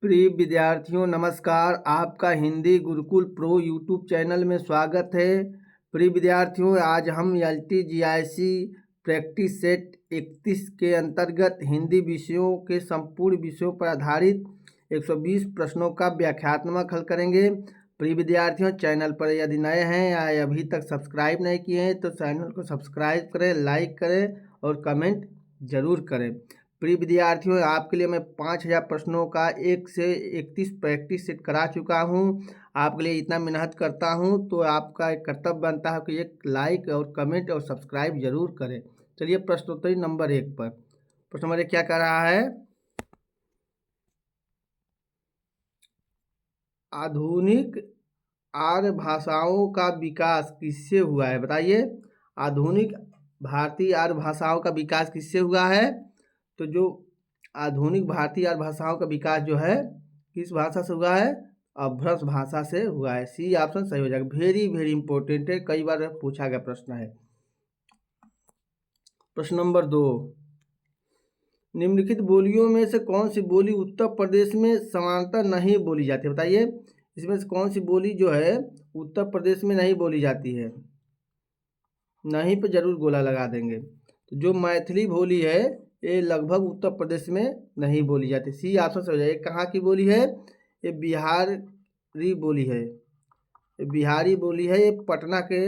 प्रिय विद्यार्थियों नमस्कार। आपका Hindi Gurukul pro YouTube channel में स्वागत है। प्रिय विद्यार्थियों, आज हम LTGIC प्रैक्टिस सेट 31 के अंतर्गत हिंदी विषयों के संपूर्ण विषयों पर आधारित 120 प्रश्नों का व्याख्यात्मक हल करेंगे। प्रिय विद्यार्थियों, चैनल पर यदि नए हैं या अभी तक सब्सक्राइब नहीं किए हैं तो चैनल को सब्सक्राइब करें, लाइक करें और कमेंट जरूर करें। प्रिय विद्यार्थियों, आपके लिए मैं 5000 प्रश्नों का 1 से 31 प्रैक्टिस सेट करा चुका हूं। आपके लिए इतना मेहनत करता हूं तो आपका एक कर्तव्य बनता है कि एक लाइक और कमेंट और सब्सक्राइब जरूर करें। चलिए प्रश्नोत्तरी नंबर 1 पर। प्रश्न नंबर 1 क्या कह रहा है? आधुनिक आर्य भाषाओं का विकास किससे हुआ है? बताइए। आधुनिक भारतीय आर्य भाषाओं का विकास किससे हुआ है? तो जो आधुनिक भारतीय आर्य भाषाओं का विकास जो है किस भाषा से हुआ है? अपभ्रंश भाषा से हुआ है। सी ऑप्शन सही हो जाएगा। वेरी वेरी इंपॉर्टेंट है, कई बार पूछा गया प्रश्न है। प्रश्न नंबर 2, निम्नलिखित बोलियों में से कौन सी बोली उत्तर प्रदेश में समानता नहीं बोली जाती है? बताइए, इसमें से कौन सी बोली जो है उत्तर प्रदेश में नहीं बोली जाती है? नहीं पे जरूर गोला लगा देंगे। तो जो मैथिली बोली है ये लगभग उत्तर प्रदेश में नहीं बोली जाती। सी ऑप्शन से हो जाए। कहाँ की बोली है? ये बिहारी बोली है। ये बिहारी बोली है, ये पटना के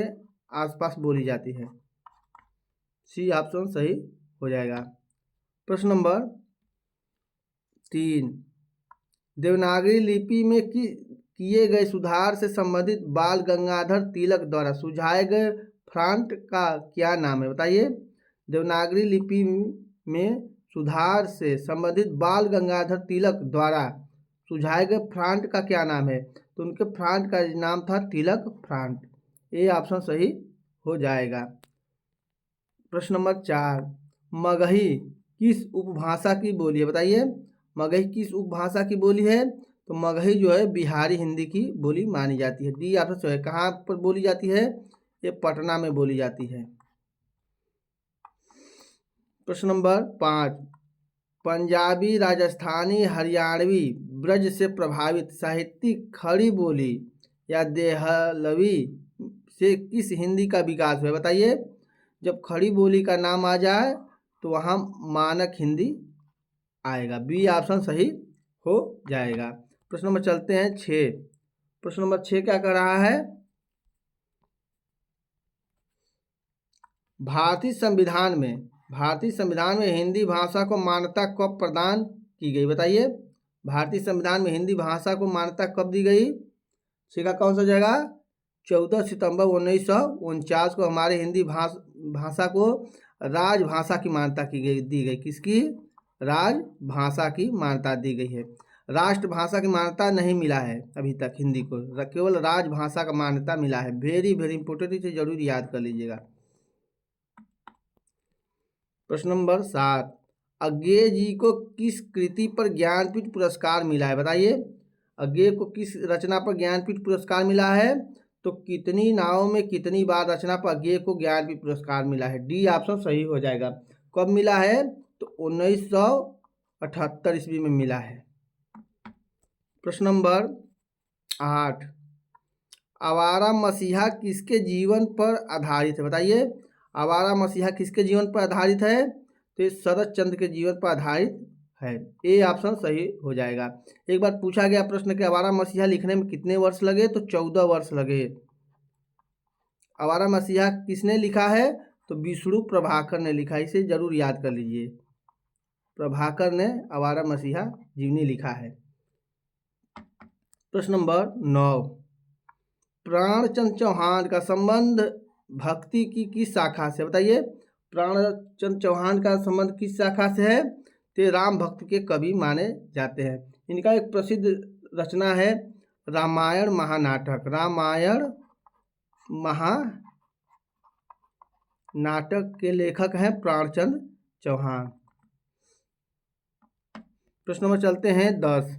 आसपास बोली जाती है। सी ऑप्शन सही हो जाएगा। प्रश्न नंबर 3, देवनागरी लिपि में किए गए सुधार से संबंधित बाल गंगाधर तिलक द्वारा सुझाए गए फ्रंट का क्या नाम है? बताइए। देवनागरी लिपि में सुधार से संबंधित बाल गंगाधर तिलक द्वारा सुझाए गए फ्रंट का क्या नाम है? तो उनके फ्रंट का नाम था तिलक फ्रंट। ये ऑप्शन सही हो जाएगा। प्रश्न नंबर 4, मगही किस उपभाषा की बोली है? बताइए, मगही किस उपभाषा की बोली है? तो मगही जो है बिहारी हिंदी की बोली मानी जाती है। डी ऑप्शन सही है। कहाँ पर बोली जाती है? ये पटना में बोली जाती है। प्रश्न नंबर 5, पंजाबी, राजस्थानी, हरियाणवी, ब्रज से प्रभावित साहित्यिक खड़ी बोली या देहलवी से किस हिंदी का विकास हुआ? बताइए। जब खड़ी बोली का नाम आ जाए तो वहाँ मानक हिंदी आएगा। बी ऑप्शन सही हो जाएगा। प्रश्न नंबर चलते हैं 6। प्रश्न नंबर 6 क्या कर रहा है? भारतीय संविधान में हिंदी भाषा को मान्यता कब प्रदान की गई? बताइए। भारतीय संविधान में हिंदी भाषा को मान्यता कब दी गई? सीखा कौन सा जाएगा? 14 सितंबर 1949 को हमारे हिंदी भाषा को राजभाषा की मान्यता दी गई। किसकी? राजभाषा की मान्यता दी गई है। राष्ट्रभाषा की मान्यता नहीं मिला है अभी तक हिंदी को, केवल राजभाषा का मान्यता मिला है। वेरी वेरी इंपोर्टेंट, इसे जरूर याद कर लीजिएगा। प्रश्न नंबर 7, अज्ञेय जी को किस कृति पर ज्ञानपीठ पुरस्कार मिला है? बताइए। अज्ञेय को किस रचना पर ज्ञानपीठ पुरस्कार मिला है? तो कितनी नावों में कितनी बार रचना पर अज्ञेय को ज्ञानपीठ पुरस्कार मिला है। डी ऑप्शन सही हो जाएगा। कब मिला है? तो 1978 ईस्वी में मिला है। प्रश्न नंबर 8, आवारा मसीहा किसके जीवन पर आधारित है? बताइए। आवारा मसीहा किसके जीवन पर आधारित है? तो ये शरद चंद्र के जीवन पर आधारित है। ए ऑप्शन सही हो जाएगा। एक बार पूछा गया प्रश्न कि आवारा मसीहा लिखने में कितने वर्ष लगे? तो 14 वर्ष लगे। आवारा मसीहा किसने लिखा है? तो विष्णु प्रभाकर ने लिखा। इसे जरूर याद कर लीजिए। प्रभाकर ने आवारा मसीहा जीवनी लिखा है। प्रश्न नंबर 9, प्राणचंद चौहान का संबंध भक्ति की किस शाखा से? बताइए। प्राणचंद चौहान का संबंध किस शाखा से है? तो राम भक्त के कवि माने जाते हैं। इनका एक प्रसिद्ध रचना है रामायण महानाटक। रामायण महानाटक के लेखक हैं प्राणचंद चौहान। प्रश्न नंबर चलते हैं 10।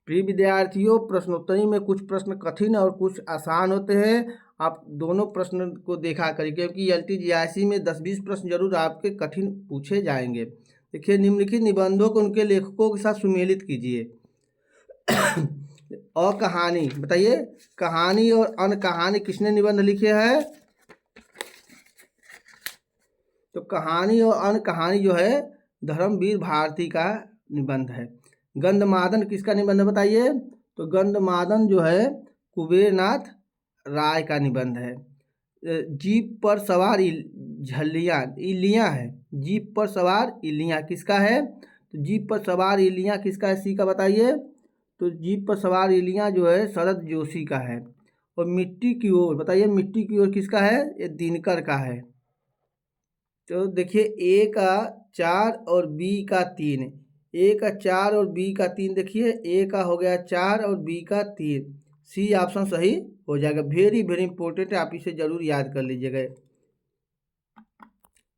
प्रिय विद्यार्थियों, प्रश्नोत्तरी में कुछ प्रश्न कठिन और कुछ आसान होते हैं। आप दोनों प्रश्न को देखा करिए, क्योंकि LTGIC में 10-20 प्रश्न जरूर आपके कठिन पूछे जाएंगे। देखिए, निम्नलिखित निबंधों को उनके लेखकों के साथ सुमेलित कीजिए। और कहानी बताइए, कहानी और अन्य कहानी किसने निबंध लिखे हैं? तो कहानी और अन्य कहानी जो है धर्मवीर भारती का निबंध है। गंधमादन किसका निबंध है बताइए? तो गंधमादन जो है कुबेरनाथ राय का निबंध है। जीप पर सवार झल्लियाँ इल्लियाँ है, जीप पर सवार इल्लियाँ किसका है? तो जीप पर सवार इल्लियाँ किसका है? सी का बताइए। तो जीप पर सवार इल्लियाँ जो है शरद जोशी का है। और मिट्टी की ओर बताइए, मिट्टी की ओर किसका है? ये दिनकर का है। तो देखिए ए का 4 और बी का 3, ए का 4 और बी का 3, देखिए ए का हो गया 4 और बी का 3, सी ऑप्शन सही हो जाएगा। वेरी वेरी इंपॉर्टेंट है, आप इसे जरूर याद कर लीजिएगा।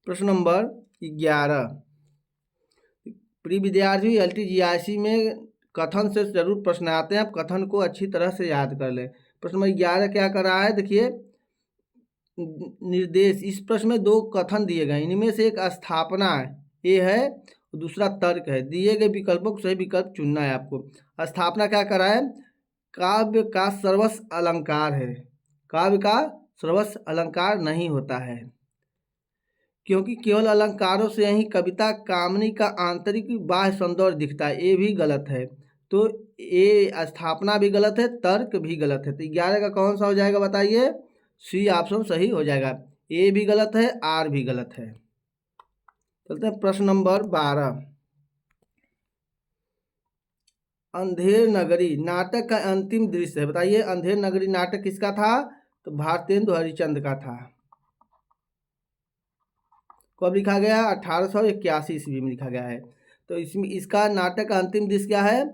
प्रश्न नंबर 11, प्रिय विद्यार्थी LTGIC में कथन से जरूर प्रश्न आते हैं, आप कथन को अच्छी तरह से याद कर लें। प्रश्न नंबर 11 क्या कर रहा है? देखिए निर्देश, इस प्रश्न में 2 कथन दिए गए, इनमें से एक स्थापना ए है, दूसरा तर्क है। दिए गए विकल्पों को सही विकल्प चुनना है आपको। स्थापना क्या कर रहा है? काव्य का सर्वस्व अलंकार है, काव्य का सर्वस्व अलंकार नहीं होता है, क्योंकि केवल अलंकारों से ही कविता कामनी का आंतरिक बाह्य सौंदर्य दिखता है। ये भी गलत है, तो ये स्थापना भी गलत है, तर्क भी गलत है। तो 11 का कौन सा हो जाएगा बताइए? सी ऑप्शन सही हो जाएगा। ए भी गलत है, आर भी गलत है। चलते हैं प्रश्न नंबर 12, अंधेर नगरी नाटक का अंतिम दृश्य है, बताइए अंधेर नगरी नाटक किसका था? तो भारतेंदु हरिश्चंद्र का था। कब लिखा गया? 1881 ईस्वी में लिखा गया है। तो इसमें इसका नाटक का अंतिम दृश्य क्या है?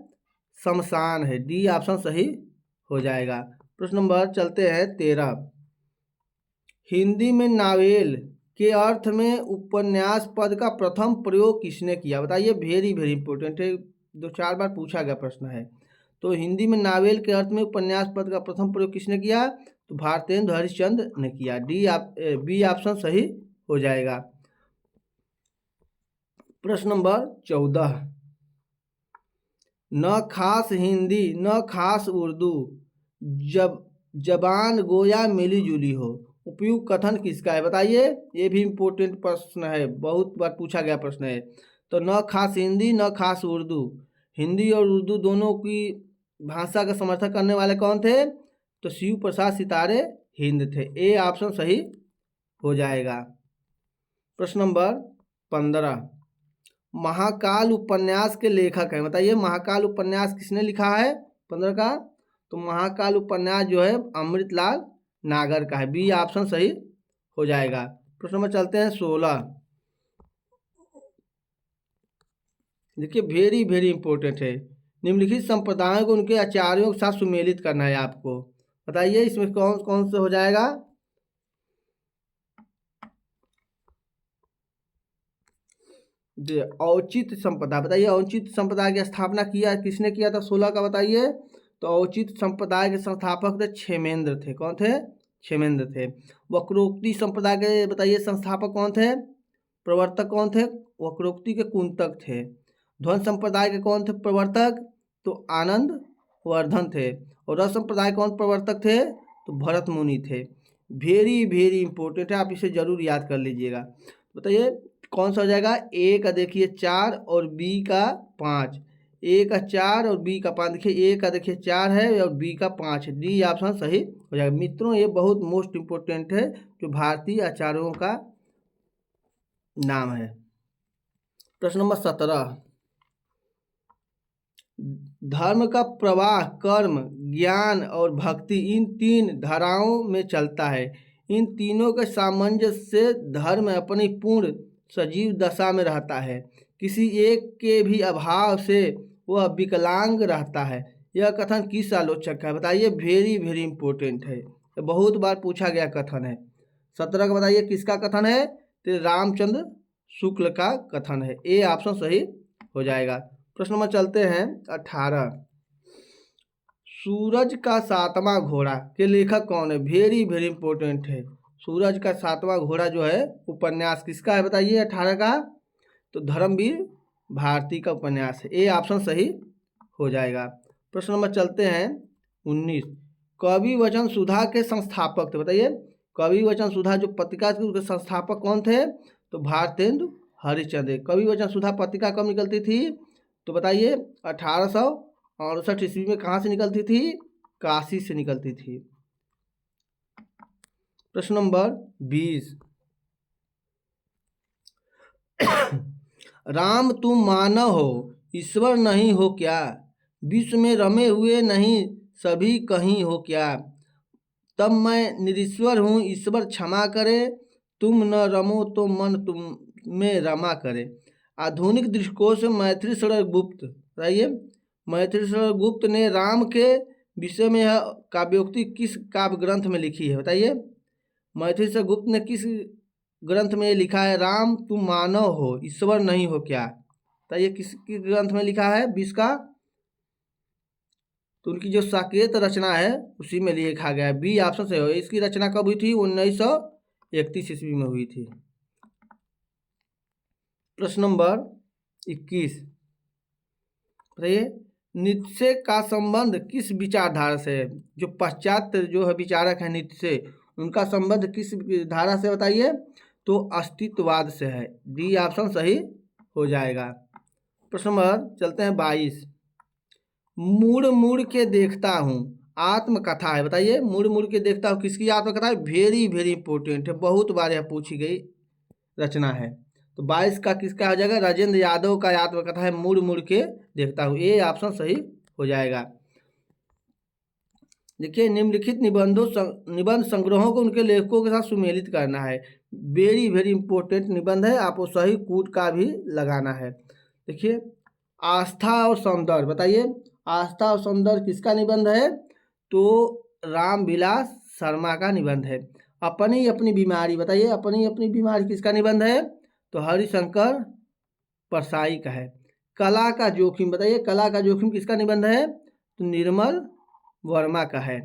शमशान है, डी ऑप्शन सही हो जाएगा। प्रश्न नंबर चलते हैं 13, हिंदी में नावेल के अर्थ में उपन्यास पद का प्रथम प्रयोग किसने किया? बताइए, वेरी वेरी इंपॉर्टेंट है, 2-4 बार पूछा गया प्रश्न है। तो हिंदी में नावेल के अर्थ में उपन्यास पद का प्रथम प्रयोग किसने किया? तो भारतेंदु हरिश्चंद्र ने किया, बी ऑप्शन सही हो जाएगा। प्रश्न नंबर 14, न खास हिंदी न खास उर्दू, जब जबान गोया मिली जुली हो, उपयुक्त कथन किसका है? बताइए, ये भी इम्पोर्टेंट प्रश्न है, बहुत बार पूछा गया प्रश्न है। तो न खास हिंदी न खास उर्दू, हिंदी और उर्दू दोनों की भाषा का समर्थन करने वाले कौन थे? तो शिव प्रसाद सितारे हिंद थे, ए ऑप्शन सही हो जाएगा। प्रश्न नंबर 15, महाकाल उपन्यास के लेखक हैं, बताइए महाकाल उपन्यास किसने लिखा है? 15 का, तो महाकाल उपन्यास जो है अमृतलाल नागर का है, बी ऑप्शन सही हो जाएगा। प्रश्न नंबर चलते हैं 16, देखिए वेरी वेरी इंपॉर्टेंट है, निम्नलिखित संप्रदायों को उनके आचार्यों के साथ सुमेलित करना है आपको। बताइए इसमें कौन कौन से हो जाएगा? औचित्य संपदा, बताइए औचित्य संप्रदाय की स्थापना किसने किया था? 16 का बताइए। तो औचित्य संप्रदाय के संस्थापक थे क्षेमेंद्र थे, कौन थे? क्षेमेंद्र थे। वक्रोक्ति संप्रदाय के बताइए संस्थापक कौन थे? प्रवर्तक कौन थे? वक्रोक्ति के कुंतक थे। ध्वंस संप्रदाय के कौन थे प्रवर्तक? तो आनंद वर्धन थे। और रस संप्रदाय कौन प्रवर्तक थे? तो भरत मुनि थे। वेरी वेरी इंपॉर्टेंट है, आप इसे जरूर याद कर लीजिएगा। बताइए कौन सा हो जाएगा? ए का देखिए 4 और बी का 5, ए का 4 और बी का 5, देखिए ए का देखिए 4 है और बी का 5 है, डी ऑप्शन सही हो जाएगा। मित्रों ये बहुत मोस्ट इम्पोर्टेंट है, जो भारतीय आचार्यों का नाम है। प्रश्न नंबर 17, धर्म का प्रवाह कर्म ज्ञान और भक्ति इन 3 धाराओं में चलता है, इन तीनों के सामंजस्य से धर्म अपनी पूर्ण सजीव दशा में रहता है, किसी एक के भी अभाव से वह विकलांग रहता है। यह कथन किस आलोचक का है? बताइए, वेरी वेरी इंपॉर्टेंट है, बहुत बार पूछा गया कथन है। 17 का बताइए किसका कथन है? तो रामचंद्र शुक्ल का कथन है, ए ऑप्शन सही हो जाएगा। प्रश्न नंबर चलते हैं 18, सूरज का 7वां घोड़ा के लेखक कौन है? वेरी वेरी इंपॉर्टेंट है, सूरज का 7वां घोड़ा जो है उपन्यास किसका है? बताइए 18 का, तो धर्मवीर भारती का उपन्यास है, ए ऑप्शन सही हो जाएगा। प्रश्न नंबर चलते हैं 19। कवि वचन सुधा के संस्थापक थे, बताइए। कवि वचन सुधा जो पत्रिका थी उसके संस्थापक कौन थे? तो भारतेंदु हरिश्चंद्र। कवि वचन सुधा पत्रिका कब निकलती थी? तो बताइए 1868 ईस्वी में। कहाँ से निकलती थी? काशी से निकलती थी। प्रश्न नंबर 20। राम तुम मानव हो, ईश्वर नहीं हो क्या? विश्व में रमे हुए नहीं सभी कहीं हो क्या? तब मैं निरीश्वर हूँ, ईश्वर क्षमा करे, तुम न रमो तो मन तुम में रमा करे। आधुनिक दृष्टिकोण से मैथिली शरण गुप्त, बताइए। मैथिली शरण गुप्त ने राम के विषय में यह काव्योक्ति किस काव्य ग्रंथ में लिखी है? बताइए। मैथिली शरण गुप्त ने किस ग्रंथ में लिखा है? राम तुम मानव हो, ईश्वर नहीं हो क्या? बताइए किस ग्रंथ में लिखा है? 20 का। तो उनकी जो साकेत रचना है उसी में लिखा गया है। बी ऑप्शन से हो। इसकी रचना कब हुई थी? 1931 ईस्वी में हुई थी। प्रश्न नंबर 21, बताइए। नीत्शे का संबंध किस विचारधारा से है? जो पाश्चात्य जो है विचारक है नीत्शे, उनका संबंध किस धारा से, बताइए? तो अस्तित्ववाद से है। डी ऑप्शन सही हो जाएगा। प्रश्न नंबर चलते हैं 22। मुड़ मुड़ के देखता हूँ आत्मकथा है, बताइए। मुड़ मुड़ के देखता हूँ किसकी आत्मकथा है? वेरी वेरी इंपॉर्टेंट है, बहुत बार यह पूछी गई रचना है। तो 22 का किसका हो जाएगा? राजेंद्र यादव का आत्मकथा है मुड़ मुड़ के देखता हूँ। ए ऑप्शन सही हो जाएगा। देखिए, निम्नलिखित निबंध संग्रहों को उनके लेखकों के साथ सुमेलित करना है। वेरी वेरी इंपॉर्टेंट निबंध है, आपको सही कूट का भी लगाना है। देखिए, आस्था और सौंदर्य, बताइए। आस्था और सौंदर्य किसका निबंध है? तो रामविलास शर्मा का निबंध है। अपनी अपनी बीमारी, बताइए। अपनी अपनी बीमारी किसका निबंध है? तो हरिशंकर परसाई का है। कला का जोखिम, बताइए। कला का जोखिम किसका निबंध है? तो निर्मल वर्मा का है।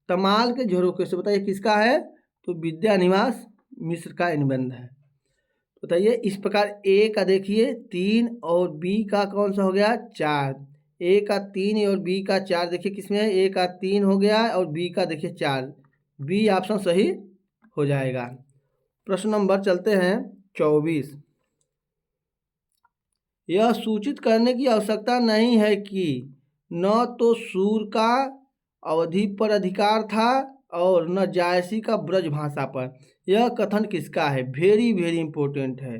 तमाल के झरोखे से, बताइए किसका है? तो विद्यानिवास मिश्र का निबंध है। बताइए। इस प्रकार ए का देखिए 3 और बी का कौन सा हो गया? 4। ए का 3 और बी का 4, देखिए किसमें है? ए का 3 हो गया और बी का देखिए 4। बी ऑप्शन सही हो जाएगा। प्रश्न नंबर चलते हैं 24। यह सूचित करने की आवश्यकता नहीं है कि न तो सूर का अवधि पर अधिकार था और न जायसी का ब्रज भाषा पर। यह कथन किसका है? वेरी वेरी इंपॉर्टेंट है।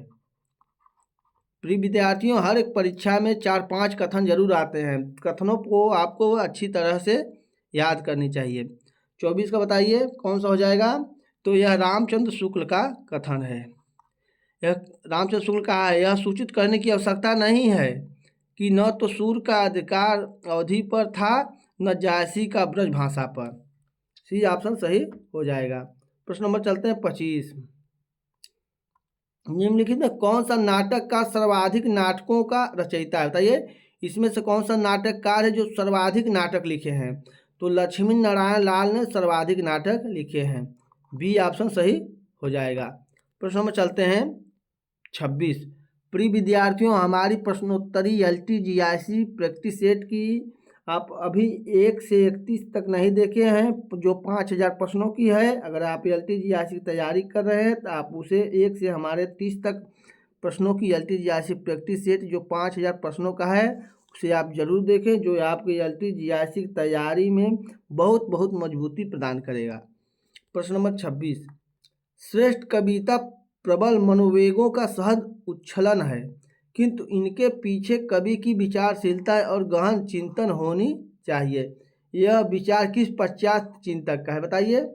प्रिय विद्यार्थियों, हर एक परीक्षा में 4-5 कथन जरूर आते हैं। कथनों को आपको अच्छी तरह से याद करनी चाहिए। 24 का बताइए कौन सा हो जाएगा? तो यह रामचंद्र शुक्ल का कथन है। यह रामचंद्र शुक्ल का है, यह सूचित करने की आवश्यकता नहीं है कि न तो सूर का अधिकार अवधि पर था न जायसी का ब्रज भाषा पर। सी ऑप्शन सही हो जाएगा। प्रश्न नंबर चलते हैं 25। निम्नलिखित में कौन सा नाटक का सर्वाधिक नाटकों का रचयिता है? बताइए। इसमें से कौन सा नाटककार है जो सर्वाधिक नाटक लिखे हैं? तो लक्ष्मी नारायण लाल ने सर्वाधिक नाटक लिखे हैं। बी ऑप्शन सही हो जाएगा। प्रश्न नंबर चलते हैं 26। प्रिय विद्यार्थियों, हमारी प्रश्नोत्तरी LTGIC प्रैक्टिस सेट की आप अभी 1 से 31 तक नहीं देखे हैं, जो 5000 प्रश्नों की है। अगर आप LTGIC की तैयारी कर रहे हैं तो आप उसे 1 से हमारे 30 तक प्रश्नों की LTGIC प्रैक्टिस सेट जो 5000 प्रश्नों का है उसे आप जरूर देखें, जो आपकी LTGIC की तैयारी में बहुत बहुत मजबूती प्रदान करेगा। प्रश्न नंबर 26। श्रेष्ठ कविता प्रबल मनोवेगों का सहज उच्छलन है, किंतु इनके पीछे कवि की विचारशीलता और गहन चिंतन होनी चाहिए। यह विचार किस पश्चात चिंतक का है? बताइए।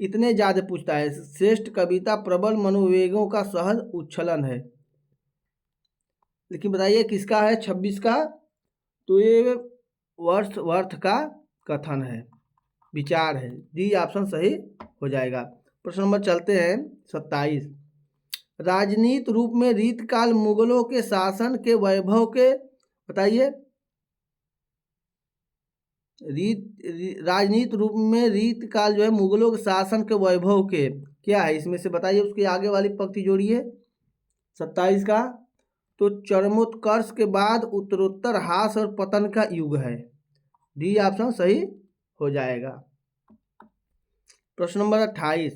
इतने ज़्यादा पूछता है। श्रेष्ठ कविता प्रबल मनोवेगों का सहज उच्छलन है, लेकिन बताइए किसका है? 26 का। तो ये वर्थ का कथन है, विचार है। डी ऑप्शन सही हो जाएगा। प्रश्न नंबर चलते हैं 27। राजनीति रूप में रीतकाल मुगलों के शासन के वैभव के, बताइए। राजनीति रूप में रीतकाल जो है मुगलों के शासन के वैभव के क्या है इसमें से? बताइए। उसके आगे वाली पंक्ति जोड़िए 27 का। तो चरमोत्कर्ष के बाद उत्तरोत्तर ह्रास और पतन का युग है। डी ऑप्शन सही हो जाएगा। प्रश्न नंबर 28,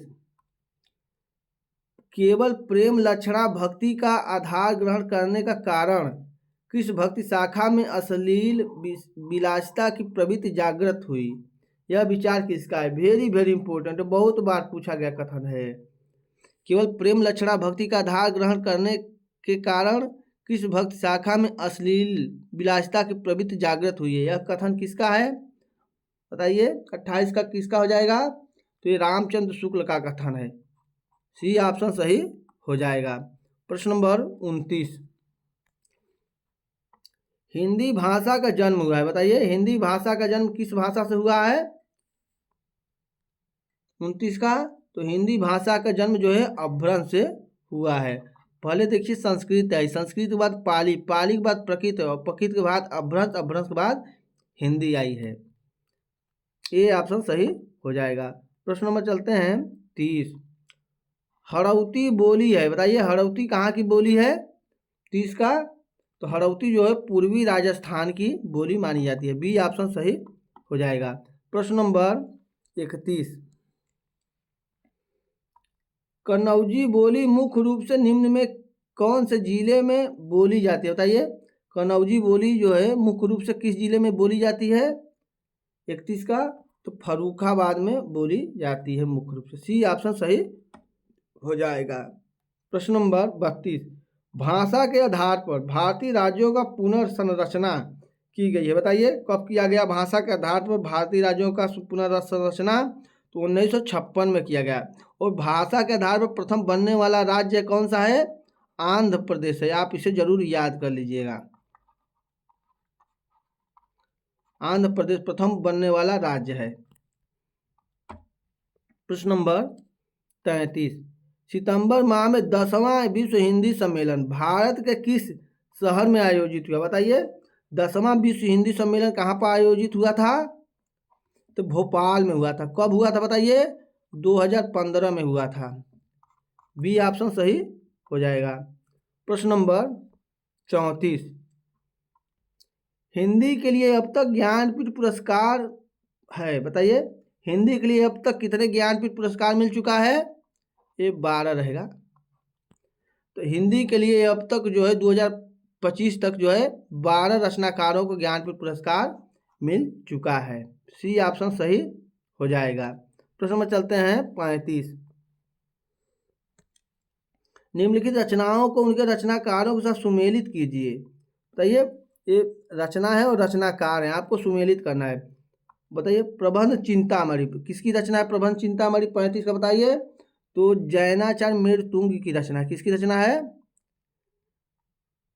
केवल प्रेम लक्षणा भक्ति का आधार ग्रहण करने का कारण किस भक्ति शाखा में अश्लील विलासिता की प्रवृत्ति जागृत हुई? यह विचार किसका है? वेरी वेरी इंपॉर्टेंट, बहुत बार पूछा गया कथन है। केवल प्रेम लक्षणा भक्ति का आधार ग्रहण करने के कारण किस भक्ति शाखा में अश्लील विलासिता की प्रवृत्ति जागृत हुई है? यह कथन किसका है बताइए? 28 का किसका हो जाएगा? तो ये रामचंद्र शुक्ल का कथन है। सी ऑप्शन सही हो जाएगा। प्रश्न नंबर 29, हिंदी भाषा का जन्म हुआ है, बताइए हिंदी भाषा का जन्म किस भाषा से हुआ है? 29 का, तो हिंदी भाषा का जन्म जो है अपभ्रंश से हुआ है। पहले देखिए संस्कृत आई, संस्कृत के बाद पाली, पाली के बाद प्रकृत और प्रकृत के बाद अपभ्रंश, अपभ्रंश के बाद हिंदी आई है। ये ऑप्शन सही हो जाएगा। प्रश्न नंबर चलते हैं 30, हड़ौती बोली है, बताइए हड़ौती कहाँ की बोली है? 30 का, तो हड़ौती जो है पूर्वी राजस्थान की बोली मानी जाती है। बी ऑप्शन सही हो जाएगा। प्रश्न नंबर 31, कन्नौजी बोली मुख्य रूप से निम्न में कौन से जिले में बोली जाती है? बताइए कन्नौजी बोली जो है मुख्य रूप से किस जिले में बोली जाती है? 31 का, तो फर्रुखाबाद में बोली जाती है मुख्य रूप से। सी ऑप्शन सही हो जाएगा। प्रश्न नंबर 32, भाषा के आधार पर भारतीय राज्यों का पुनर्संरचना की गई है, बताइए कब किया गया? भाषा के आधार पर भारतीय राज्यों का पुनर्संरचना तो 1956 में किया गया। और भाषा के आधार पर प्रथम बनने वाला राज्य कौन सा है? आंध्र प्रदेश है। आप इसे जरूर याद कर लीजिएगा, आंध्र प्रदेश प्रथम बनने वाला राज्य है। प्रश्न नंबर 33, सितंबर माह में 10वां विश्व हिंदी सम्मेलन भारत के किस शहर में आयोजित हुआ? बताइए 10वां विश्व हिंदी सम्मेलन कहाँ पर आयोजित हुआ था? तो भोपाल में हुआ था। कब हुआ था बताइए? 2015 में हुआ था। बी ऑप्शन सही हो जाएगा। प्रश्न नंबर 34, हिंदी के लिए अब तक ज्ञानपीठ पुरस्कार है, बताइए हिंदी के लिए अब तक कितने ज्ञानपीठ पुरस्कार मिल चुका है? ये 12 रहेगा। तो हिंदी के लिए अब तक जो है 2025 तक जो है 12 रचनाकारों को ज्ञानपीठ पुरस्कार मिल चुका है। सी ऑप्शन सही हो जाएगा। प्रश्न में चलते हैं 35, निम्नलिखित रचनाओं को उनके रचनाकारों के साथ सुमेलित कीजिए। बताइए ये रचना है और रचनाकार है, आपको सुमेलित करना है। बताइए प्रबंध चिंतामणि किसकी रचना है? प्रबंध चिंतामणि 35 का बताइए। तो जैनाचार्य मृतुंग की रचना है। किसकी रचना है?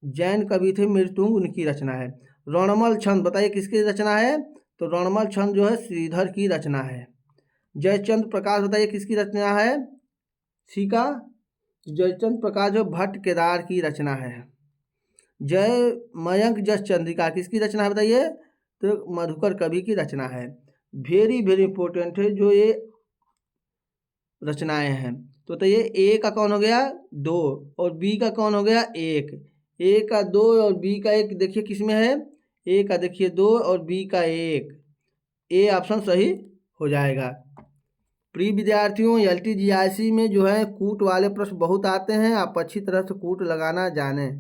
जैन कवि थे मृतुंग, उनकी रचना है। रणमल छंद बताइए किसकी रचना है? तो रणमल छंद जो है श्रीधर की रचना है। जयचंद्र प्रकाश बताइए किसकी रचना है? सी का, जयचंद्र प्रकाश जो भट्ट केदार की रचना है। जय मयंक जस चंद्रिका किसकी रचना है बताइए? तो मधुकर कवि की रचना है। वेरी वेरी इंपॉर्टेंट है जो ये रचनाएं हैं। तो बताइए ए का कौन हो गया? 2 और बी का कौन हो गया? 1। ए का 2 और बी का 1 देखिए किस में है? ए का देखिए 2 और बी का 1। ए ऑप्शन सही हो जाएगा। प्रिय विद्यार्थियों LTGIC में जो है कूट वाले प्रश्न बहुत आते हैं, आप अच्छी तरह से कूट लगाना जाने।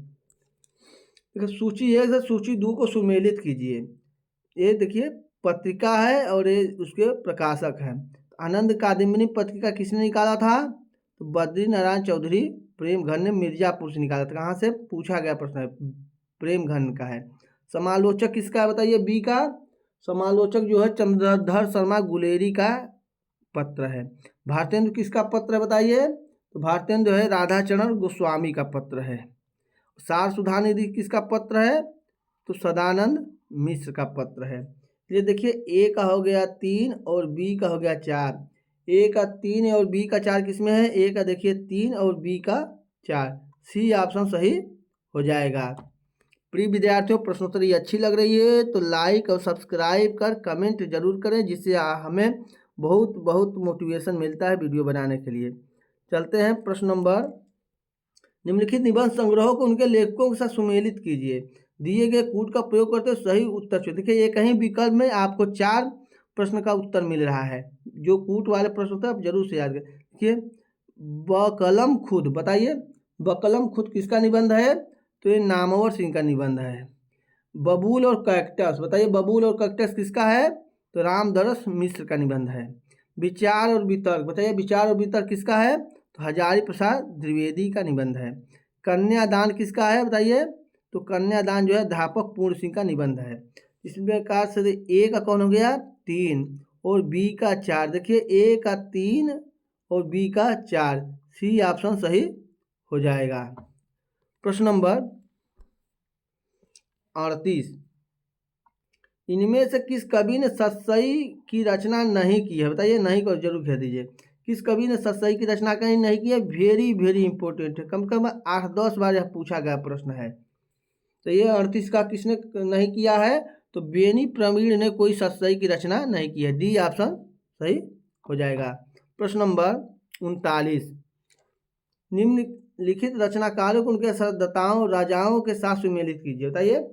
सूची 1 से सूची 2 को सुमेलित कीजिए। ये देखिए पत्रिका है और ये उसके प्रकाशक हैं। आनंद कादम्बिनी पत्रिका किसने निकाला था? तो बद्री नारायण चौधरी प्रेमघन ने मिर्जापुर से निकाला था। कहाँ से पूछा गया प्रश्न है, प्रेमघन का है। समालोचक किसका है बताइए? बी का। समालोचक जो है चंद्रधर शर्मा गुलेरी का पत्र है। भारतेंद्र किसका पत्र है बताइए? तो भारतेंद्र जो है राधाचरण गोस्वामी का पत्र है। सार सुधा निधि किसका पत्र है? तो सदानंद मिश्र का पत्र है। ये देखिए ए का हो गया 3 और बी का हो गया 4। ए का 3 और बी का 4 किस में है? ए का देखिए 3 और बी का 4। सी ऑप्शन सही हो जाएगा। प्रिय विद्यार्थियों प्रश्नोत्तरी अच्छी लग रही है तो लाइक और सब्सक्राइब कर कमेंट जरूर करें, जिससे हमें बहुत बहुत मोटिवेशन मिलता है वीडियो बनाने के लिए। चलते हैं प्रश्न नंबर, निम्नलिखित निबंध संग्रहों को उनके लेखकों के साथ सुमेलित कीजिए। दिए गए कूट का प्रयोग करते हुए सही उत्तर चुनिए। देखिए ये कहीं विकल्प में आपको 4 प्रश्न का उत्तर मिल रहा है। जो कूट वाले प्रश्न होते हैं आप जरूर से याद करें। देखिए बकलम खुद, बताइए बकलम खुद किसका निबंध है? तो ये नामवर सिंह का निबंध है। बबूल और कैक्टस, बताइए बबूल और कैक्टस किसका है? तो रामदरस मिश्र का निबंध है। विचार और वितर्क, बताइए विचार और वितर्क किसका है? तो हजारी प्रसाद द्विवेदी का निबंध है। कन्यादान किसका है बताइए? तो कन्यादान जो है अध्यापक पूर्ण सिंह का निबंध है। इस प्रकार से ए का कौन हो गया? 3 और बी का 4। देखिए ए का 3 और बी का 4, सी ऑप्शन सही हो जाएगा। प्रश्न नंबर 38, इनमें से किस कवि ने सतसई की रचना नहीं की है? बताइए नहीं को जरूर कह दीजिए। किस कवि ने सतसई की रचना कहीं नहीं की है? वेरी वेरी इंपॉर्टेंट है, कम से कम 8-10 बार यह पूछा गया प्रश्न है। तो ये 38 का किसने नहीं किया है? तो बेनी प्रवीण ने कोई सतसई की रचना नहीं की है। डी ऑप्शन सही हो जाएगा। प्रश्न नंबर 39, निम्नलिखित रचनाकारों को उनके सरदाताओं राजाओं के साथ सुमेलित कीजिए। बताइए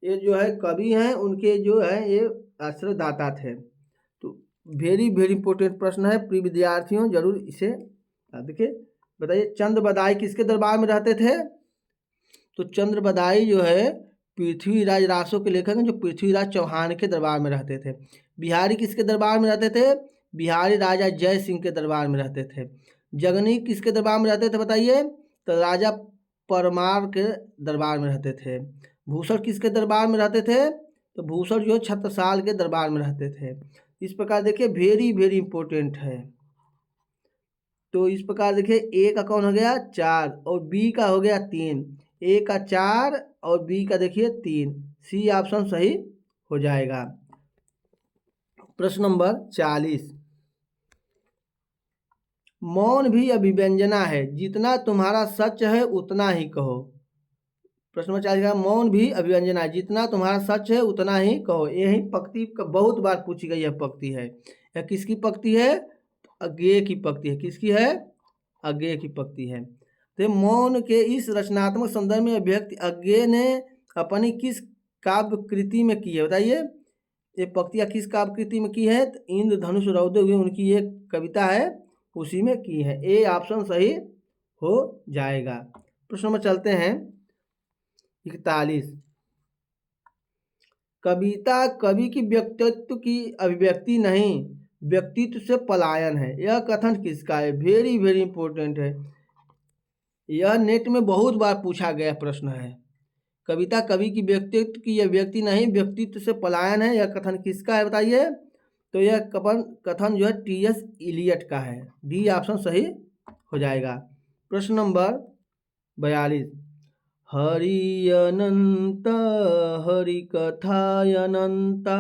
ये जो है कवि हैं उनके जो है ये आश्रयदाता थे। तो वेरी वेरी इंपॉर्टेंट प्रश्न है, प्रिय विद्यार्थियों जरूर इसे देखिए। बताइए चंद्र बदाई किसके दरबार में रहते थे? तो चंद्र बदाई जो है पृथ्वीराज रासो के लेखक हैं, जो पृथ्वीराज चौहान के दरबार में रहते थे। बिहारी किसके दरबार में रहते थे? बिहारी राजा जय सिंह के दरबार में रहते थे। जगनी किसके दरबार में रहते थे बताइए? तो राजा परमार के दरबार में रहते थे। भूषण किसके दरबार में रहते थे? तो भूषण जो छत्रसाल के दरबार में रहते थे। इस प्रकार देखिए वेरी वेरी इंपॉर्टेंट है। तो इस प्रकार देखिए ए का कौन हो गया? 4 और बी का हो गया 3। ए का 4 और बी का देखिए 3, सी ऑप्शन सही हो जाएगा। प्रश्न नंबर 40, मौन भी अभिव्यंजना है, जितना तुम्हारा सच है उतना ही कहो। प्रश्न नंबर 40 का मौन भी अभिव्यंजना है, जितना तुम्हारा सच है उतना ही कहो। यही पंक्ति बहुत बार पूछी गई यह पंक्ति है। यह किसकी पंक्ति है? अज्ञेय की पंक्ति है। किसकी है? अज्ञेय की पंक्ति है। तो मौन के इस रचनात्मक संदर्भ में अभिव्यक्ति अज्ञेय ने अपनी किस काव्य कृति में की है? बताइए ये पंक्तियाँ किस काव्य कृति में की है? तो इंद्रधनुष रौदे हुए उनकी एक कविता है, उसी में की है। ए ऑप्शन सही हो जाएगा। प्रश्न नंबर चलते हैं 41, कविता कवि की व्यक्तित्व की अभिव्यक्ति नहीं व्यक्तित्व से पलायन है, यह कथन किसका है? वेरी वेरी इंपॉर्टेंट है, यह नेट में बहुत बार पूछा गया प्रश्न है। कविता कवि की व्यक्तित्व की अभिव्यक्ति नहीं व्यक्तित्व से पलायन है, यह कथन किसका है बताइए? तो यह कथन जो है टी.एस. इलियट का है। डी ऑप्शन सही हो जाएगा। प्रश्न नंबर 42, हरि अनंत हरि कथाय अनंता,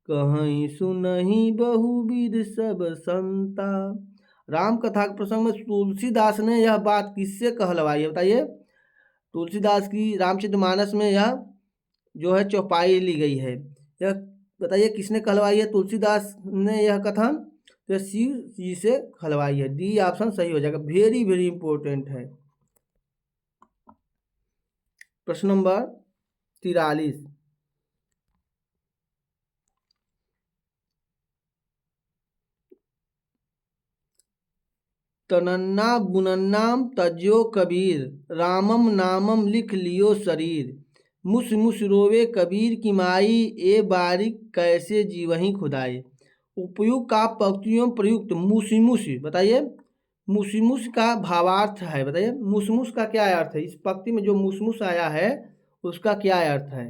कहीं सुनहि बहुविध सब संता। राम कथा के प्रसंग में तुलसीदास ने यह बात किससे कहलवाई है? बताइए तुलसीदास की रामचरितमानस में यह जो है चौपाई ली गई है। यह बताइए किसने कहलवाई है तुलसीदास ने यह कथन? तो शिव जी से कहलवाई है। डी ऑप्शन सही हो जाएगा। वेरी वेरी इंपॉर्टेंट है। प्रश्न नंबर 43, तनन्ना बुनन्नाम तज्यो कबीर, रामम नामम लिख लियो शरीर, मुस मुस रोवे कबीर की माई, ए बारिक कैसे जीवही खुदाई। उपयुक्त का पंक्तियों प्रयुक्त मुसिमुस, बताइए मुसिमुस का भावार्थ है। बताइए मुसमुस का क्या अर्थ है? इस पंक्ति में जो मुसमुस आया है उसका क्या अर्थ है?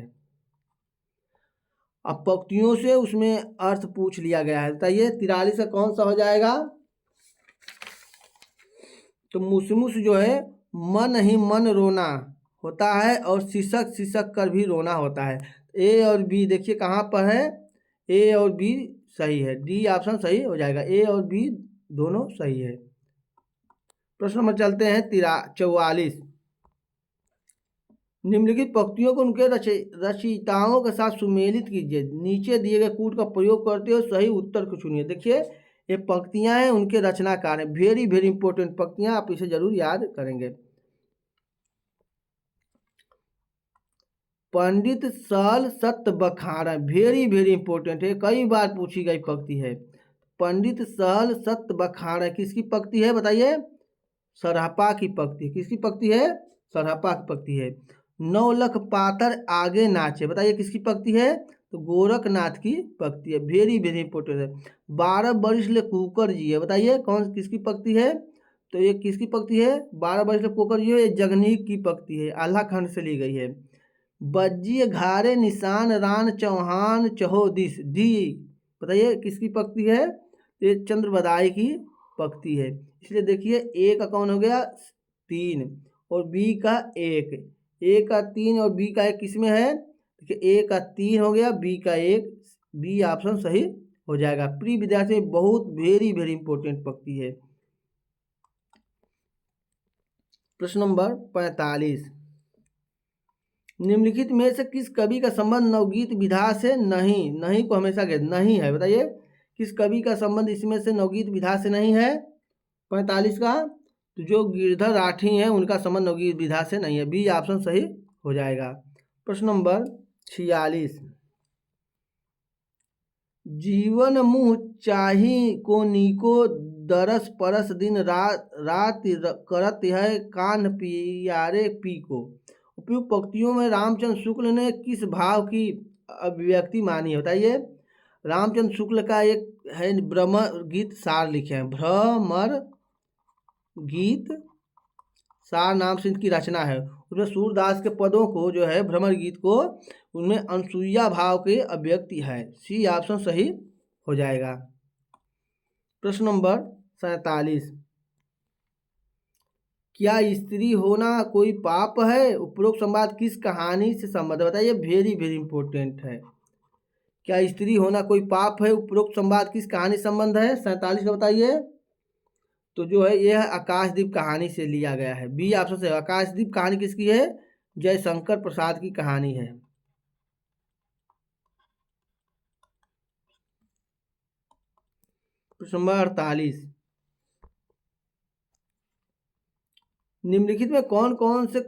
अब पंक्तियों से उसमें अर्थ पूछ लिया गया है। बताइए 43 का कौन सा हो जाएगा? तो मुसमुस जो है मन ही मन रोना होता है और सिसक सिसक कर भी रोना होता है। ए और बी देखिए कहाँ पर है? ए और बी सही है। डी ऑप्शन सही हो जाएगा। ए और बी दोनों सही है। प्रश्न नंबर चलते हैं 44, निम्नलिखित पंक्तियों को उनके रचयिताओं के साथ सुमेलित कीजिए। नीचे दिए गए कूट का प्रयोग करते हुए सही उत्तर को चुनिए। देखिए ये पंक्तियां हैं उनके रचनाकार हैं। वेरी वेरी इंपॉर्टेंट पंक्तियां, आप इसे जरूर याद करेंगे। पंडित सल सत बखाड़ा, वेरी वेरी इंपॉर्टेंट है, कई बार पूछी गई पंक्ति है। पंडित सल सत बखाड़ा किसकी पंक्ति है बताइए? सरहपा की पंक्ति। किसकी पंक्ति है? सरहपा की पंक्ति है। 9 लख पातर आगे नाचे, बताइए किसकी पंक्ति है? तो गोरखनाथ की पंक्ति है, वेरी वेरी इंपॉर्टेंट है। 12 वर्ष ले कुकर जी है, बताइए कौन किसकी पंक्ति है? तो ये किसकी पंक्ति है? 12 वर्ष ले कुकर जी है, ये जगनीक की पंक्ति है, आल्हा खंड से ली गई है। बज्जी घारे निशान रान चौहान चहोदिस, डी बताइए किसकी पंक्ति है? ये चंद्रबदाई की पंक्ति है। इसलिए देखिए ए का कौन हो गया? 3 और बी का 1, ए का 3 और बी का 1 किसमें है? देखिए ए का 3 हो गया, बी का 1, बी ऑप्शन सही हो जाएगा। प्रिय विद्यार्थी बहुत वेरी वेरी इंपॉर्टेंट पंक्ति है। प्रश्न नंबर 45, निम्नलिखित में से किस कवि का संबंध नवगीत विधा से नहीं? नहीं को हमेशा नहीं है, बताइए किस कवि का संबंध इसमें से नवगीत विधा से नहीं है? 45 का तो जो गिरधर राठी हैं उनका संबंध नवगीत विधा से नहीं है, बी ऑप्शन सही हो जाएगा। प्रश्न नंबर 46, जीवन मुँह चाही को नीको दरस परस दिन रात करत है कान पियारे पी को। उपयुक्त पंक्तियों में रामचंद्र शुक्ल ने किस भाव की अभिव्यक्ति मानी है? बताइए। रामचंद्र शुक्ल का एक है भ्रमर गीत सार लिखे हैं, भ्रमर गीत सार नाम से इनकी रचना है। उसमें सूरदास के पदों को जो है भ्रमर गीत को, उनमें अनसुईया भाव की अभिव्यक्ति है, सी ऑप्शन सही हो जाएगा। प्रश्न नंबर 47, क्या स्त्री होना कोई पाप है? उपरोक्त संवाद किस कहानी से संबंध है? बताइए, वेरी वेरी इंपॉर्टेंट है। क्या स्त्री होना कोई पाप है? उपरोक्त संवाद किस कहानी से संबंध है? 47 का बताइए। तो जो है यह आकाशदीप कहानी से लिया गया है, बी ऑप्शन से। आकाशदीप कहानी किसकी है? जयशंकर प्रसाद की कहानी है। प्रश्न नंबर 48, निम्नलिखित में कौन कौन से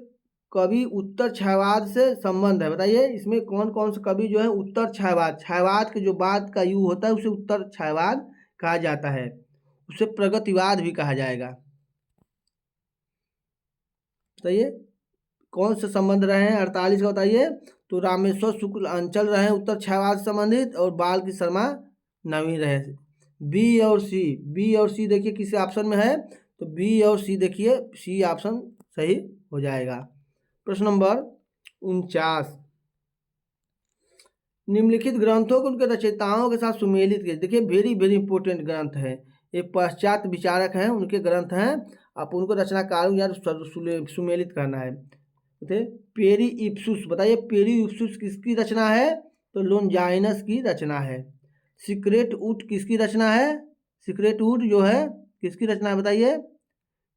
कवि उत्तर छायावाद से संबंध है? बताइए, इसमें कौन कौन से कवि जो है उत्तर छायावाद, छायावाद के जो बाद का युग होता है उसे उत्तर छायावाद कहा जाता है, उसे प्रगतिवाद भी कहा जाएगा। बताइए कौन से संबंध रहे हैं? 48 का बताइए। तो रामेश्वर शुक्ल अंचल रहे उत्तर छायावाद से संबंधित, और बाल की शर्मा नवीन रहे। बी और सी, बी और सी देखिए किस ऑप्शन में है? तो बी और सी देखिए, सी ऑप्शन सही हो जाएगा। प्रश्न नंबर 49, निम्नलिखित ग्रंथों को उनके रचयिताओं के साथ सुमेलित कीजिए। देखिए वेरी वेरी इंपॉर्टेंट ग्रंथ है, ये पश्चात विचारक हैं उनके ग्रंथ हैं, आप उनको रचनाकारों यार सुमेलित करना है। पेरी इप्सुस, बताइए पेरी इप्सुस किसकी रचना है? तो लोनजाइनस की रचना है। सीक्रेट वुड किसकी रचना है? सीक्रेट वुड जो है किसकी रचना है बताइए?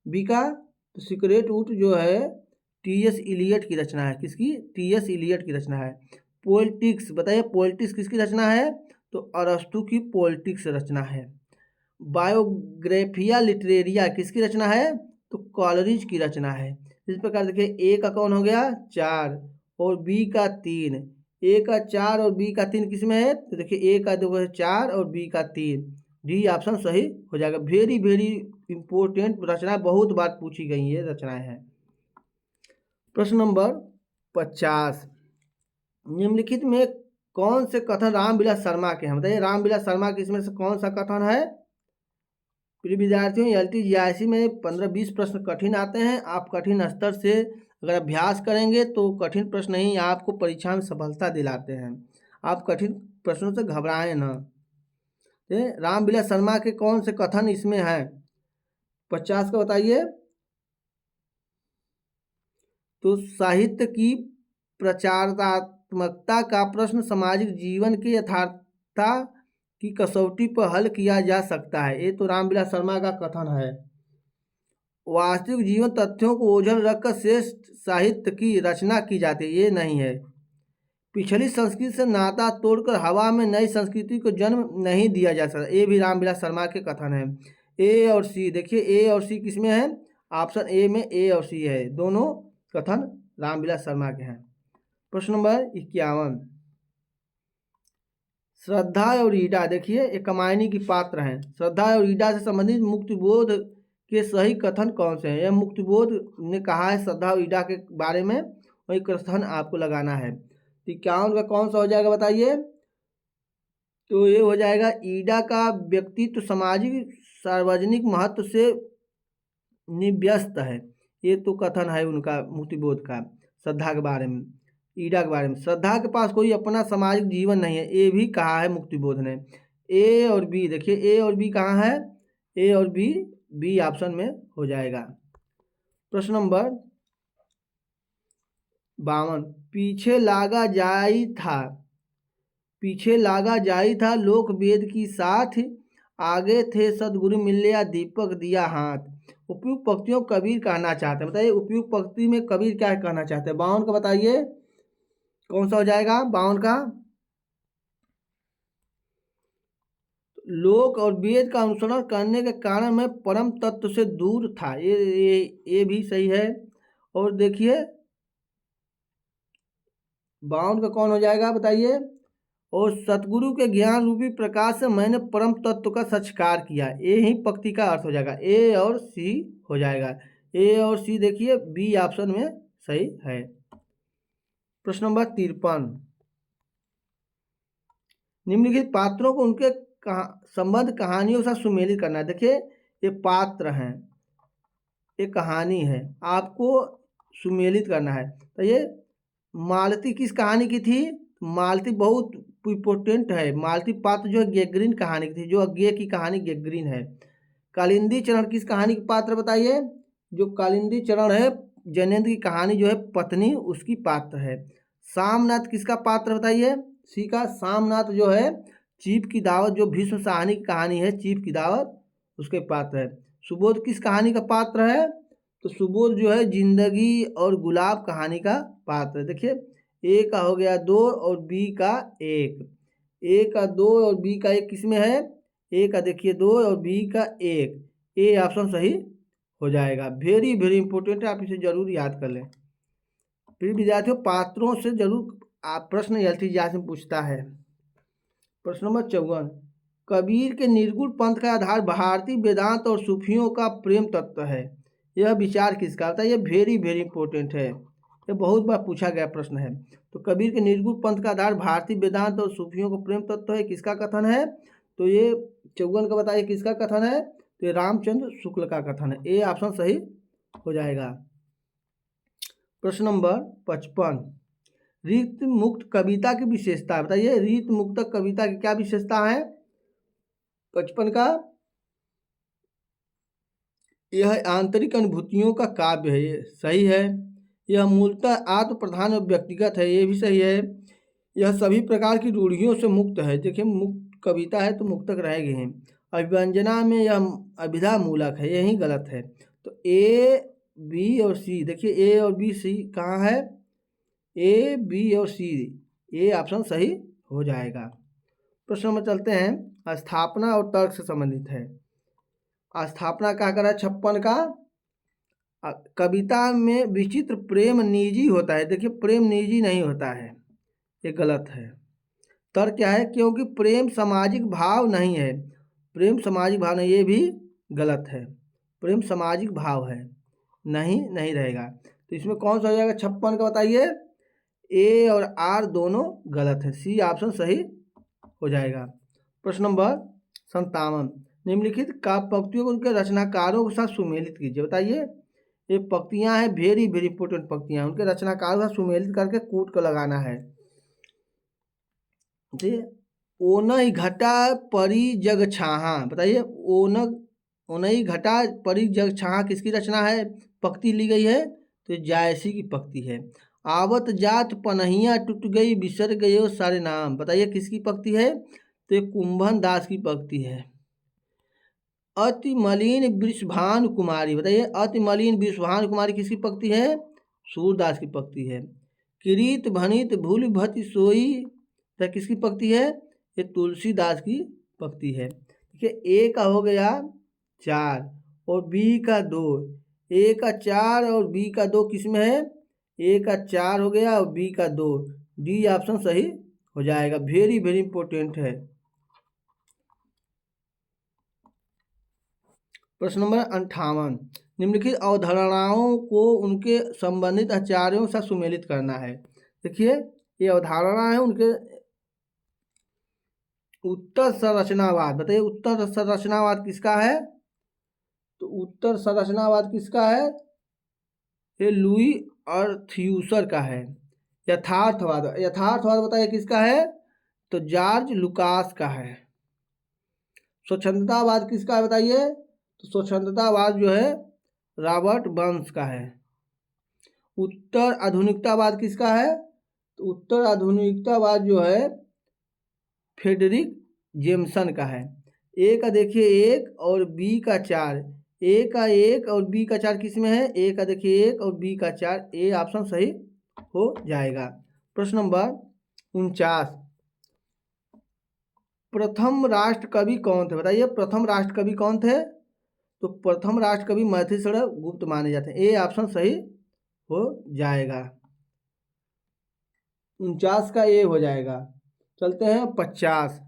बी का। तो सीक्रेट वुड जो है टी.एस. इलियट की रचना है। किसकी? टी.एस. इलियट की रचना है। पॉलिटिक्स, बताइए पॉलिटिक्स किसकी रचना है? तो अरस्तु की पॉलिटिक्स रचना है। बायोग्राफिया लिटरेरिया किसकी रचना है? तो कॉलरिज की रचना है। इस प्रकार देखिए ए का कौन हो गया? 4 और बी का 3, ए का 4 और बी का 3 किस में है? तो देखिए ए का देखो 4 और बी का 3, डी ऑप्शन सही हो जाएगा। वेरी वेरी इंपॉर्टेंट रचना, बहुत बार पूछी गई ये रचनाएं हैं। प्रश्न नंबर 50, निम्नलिखित में कौन से कथन रामविलास शर्मा के हैं? बताइए रामविलास शर्मा के इसमें से कौन सा कथन है? प्रिय विद्यार्थियों, LTGIC में 15-20 प्रश्न कठिन आते हैं। आप कठिन स्तर से अगर अभ्यास करेंगे तो कठिन प्रश्न ही आपको परीक्षा में सफलता दिलाते हैं। आप कठिन प्रश्नों से घबराएं ना। रामविलास शर्मा के कौन से कथन इसमें हैं? 50 का बताइए। तो साहित्य की प्रचारात्मकता का प्रश्न सामाजिक जीवन की यथार्थता की कसौटी पर हल किया जा सकता है, ये तो रामविलास शर्मा का कथन है। वास्तविक जीवन तथ्यों को ओझल रखकर श्रेष्ठ साहित्य की रचना की जाती है, ये नहीं है। पिछली संस्कृति से नाता तोड़कर हवा में नई संस्कृति को जन्म नहीं दिया जा सकता, ये भी रामविलास शर्मा के कथन है। ए और सी देखिए, ए और सी किस में है? ऑप्शन ए में ए और सी है, दोनों कथन रामविलास शर्मा के हैं। प्रश्न नंबर 51, श्रद्धा और ईडा, देखिए ये कमायनी की पात्र हैं। श्रद्धा और ईडा से संबंधित मुक्तिबोध के सही कथन कौन से हैं? यह मुक्तिबोध ने कहा है श्रद्धा और ईडा के बारे में, वही कथन आपको लगाना है। 51 का कौन सा हो जाएगा बताइए? तो ये हो जाएगा ईडा का व्यक्तित्व सामाजिक सार्वजनिक महत्व से निव्यस्त है। ये तो कथन है उनका मुक्तिबोध का श्रद्धा के बारे में, ईडा के बारे में। श्रद्धा के पास कोई अपना सामाजिक जीवन नहीं है, ये भी कहा है मुक्तिबोध ने। ए और बी, देखिए ए और बी कहाँ है? ए और बी, बी ऑप्शन में हो जाएगा। प्रश्न नंबर 52, पीछे लागा जाई था, पीछे लागा जाई था लोक वेद की साथ, आगे थे सदगुरु मिलिया दीपक दिया हाथ। उपयुक्त पंक्तियों कबीर कहना चाहते हैं, बताइए उपयुक्त पंक्ति में कबीर क्या कहना चाहते हैं? 52 का बताइए कौन सा हो जाएगा? 52 का लोक और वेद का अनुसरण करने के कारण मैं परम तत्व से दूर था, ये भी सही है। और देखिए 52 का कौन हो जाएगा बताइए? और सतगुरु के ज्ञान रूपी प्रकाश से मैंने परम तत्व का साक्षात्कार किया, ये ही पंक्ति का अर्थ हो जाएगा। ए और सी हो जाएगा। ए और सी देखिए बी ऑप्शन में सही है। प्रश्न नंबर 53, निम्नलिखित पात्रों को उनके संबंध कहानियों से सुमेलित करना है। देखिए ये पात्र हैं, ये कहानी है, आपको सुमेलित करना है। तो ये मालती किस कहानी की थी? मालती बहुत इम्पोर्टेंट है। मालती पात्र जो है गैगरीन कहानी की थी, जो अज्ञे की कहानी गैगरीन है। कालिंदी चरण किस कहानी के पात्र बताइए? जो कालिंदी चरण है जैनेन्द्र की कहानी जो है पत्नी उसकी पात्र है। सामनाथ किसका पात्र बताइए? सी का सामनाथ जो है चीप की दावत, जो भीष्म साहनी की कहानी है चीप की दावत, उसके पात्र है। सुबोध किस कहानी का पात्र है? तो सुबोध जो है जिंदगी और गुलाब कहानी का पात्र है। देखिए ए का हो गया 2 और बी का 1, ए का 2 और बी का 1 किस में है? ए का देखिए 2 और बी का 1, ए ऑप्शन सही हो जाएगा। वेरी वेरी इंपॉर्टेंट है, आप इसे जरूर याद कर लें। फिर विद्यार्थियों पात्रों से जरूर आप प्रश्न एलटीजीआर में पूछता है। प्रश्न नंबर 54, कबीर के निर्गुण पंथ का आधार भारतीय वेदांत और सूफियों का प्रेम तत्व है, यह विचार किसका होता है? ये वेरी वेरी इंपॉर्टेंट है, ये बहुत बार पूछा गया प्रश्न है। तो कबीर के निर्गुण पंथ का आधार भारतीय वेदांत और सूफियों का प्रेम तत्व है, किसका कथन है? तो ये 54 का बताइए किसका कथन है? तो ये रामचंद्र शुक्ल का कथन है, ए ऑप्शन सही हो जाएगा। प्रश्न नंबर 55, रीत मुक्त कविता की विशेषता बताइए। रीत मुक्त कविता की क्या विशेषता है? 55 का यह आंतरिक अनुभूतियों का काव्य है, ये सही है। यह मूलतः आत्म प्रधान और व्यक्तिगत है, ये भी सही है। यह सभी प्रकार की रूढ़ियों से मुक्त है, देखिए मुक्त कविता है तो मुक्तक रहेगी हैं। अभिव्यंजना में यह अभिधा मूलक है, यही गलत है। तो ए बी और सी, देखिए ए और बी सी कहाँ है? ए बी और सी, ए ऑप्शन सही हो जाएगा। प्रश्न नंबर चलते हैं, स्थापना और तर्क से संबंधित है। स्थापना क्या करा? 56 का कविता में विचित्र प्रेम निजी होता है, देखिए प्रेम निजी नहीं होता है, ये गलत है। तर्क क्या है? क्योंकि प्रेम सामाजिक भाव नहीं है, प्रेम सामाजिक भाव नहीं, ये भी गलत है। प्रेम सामाजिक भाव है, नहीं रहेगा। तो इसमें कौन सा हो जाएगा? 56 का बताइए। ए और आर दोनों गलत है, सी ऑप्शन सही हो जाएगा। प्रश्न नंबर 57, निम्नलिखित काव्य पंक्तियों को उनके रचनाकारों के साथ सुमेलित कीजिए, बताइए। ये पंक्तियां हैं वेरी वेरी इंपॉर्टेंट पंक्तियां, उनके रचनाकारों के साथ सुमेलित करके कूट को लगाना है। ओनई घटा परी जग छाहा, बताइए ओनई घटा परी जग छाहा किसकी रचना है? पंक्ति ली गई है तो जायसी की पंक्ति है। आवत जात पनहिया टूट गई बिसर गयो सारे नाम, बताइए किसकी पंक्ति है? तो ये कुंभन दास की पंक्ति है। अति मलिन वृषभानु कुमारी, बताइए अति मलिन वृषभानु कुमारी किसकी पंक्ति है? सूरदास की पंक्ति है। किरीत भनित भूल भति सोई किसकी पंक्ति है? ये तुलसीदास की पंक्ति है। देखिए ए का हो गया 4 और बी का 2, ए का 4 और बी का 2 किस में है? ए का 4 हो गया और बी का 2। डी ऑप्शन सही हो जाएगा। वेरी वेरी इंपॉर्टेंट है। प्रश्न नंबर 58, निम्नलिखित अवधारणाओं को उनके संबंधित आचार्यों से सुमेलित करना है। देखिए ये अवधारणा है उनके। उत्तर संरचनावाद, बताइए उत्तर संरचनावाद किसका है? तो उत्तर संरचनावाद किसका है? ये लुई अर्थ्यूसर का है। यथार्थवाद, यथार्थवाद बताइए किसका है? तो जॉर्ज लुकास का है। स्वच्छंदतावाद किसका है बताइए? तो स्वच्छंदतावाद जो है रॉबर्ट बर्न्स का है। उत्तर आधुनिकतावाद किसका है? तो उत्तर आधुनिकतावाद जो है फ्रेडरिक जेम्सन का है। ए का देखिए 1 और बी का 4। ए का 1 और बी का 4 किस में है? ए का देखिए 1 और बी का 4। ए ऑप्शन सही हो जाएगा। प्रश्न नंबर 49, प्रथम राष्ट्र कवि कौन थे? बताइए प्रथम राष्ट्र कवि कौन थे? तो प्रथम राष्ट्र कवि मैथिलीशरण गुप्त माने जाते हैं। ए ऑप्शन सही हो जाएगा। 49 का ए हो जाएगा। चलते हैं 50,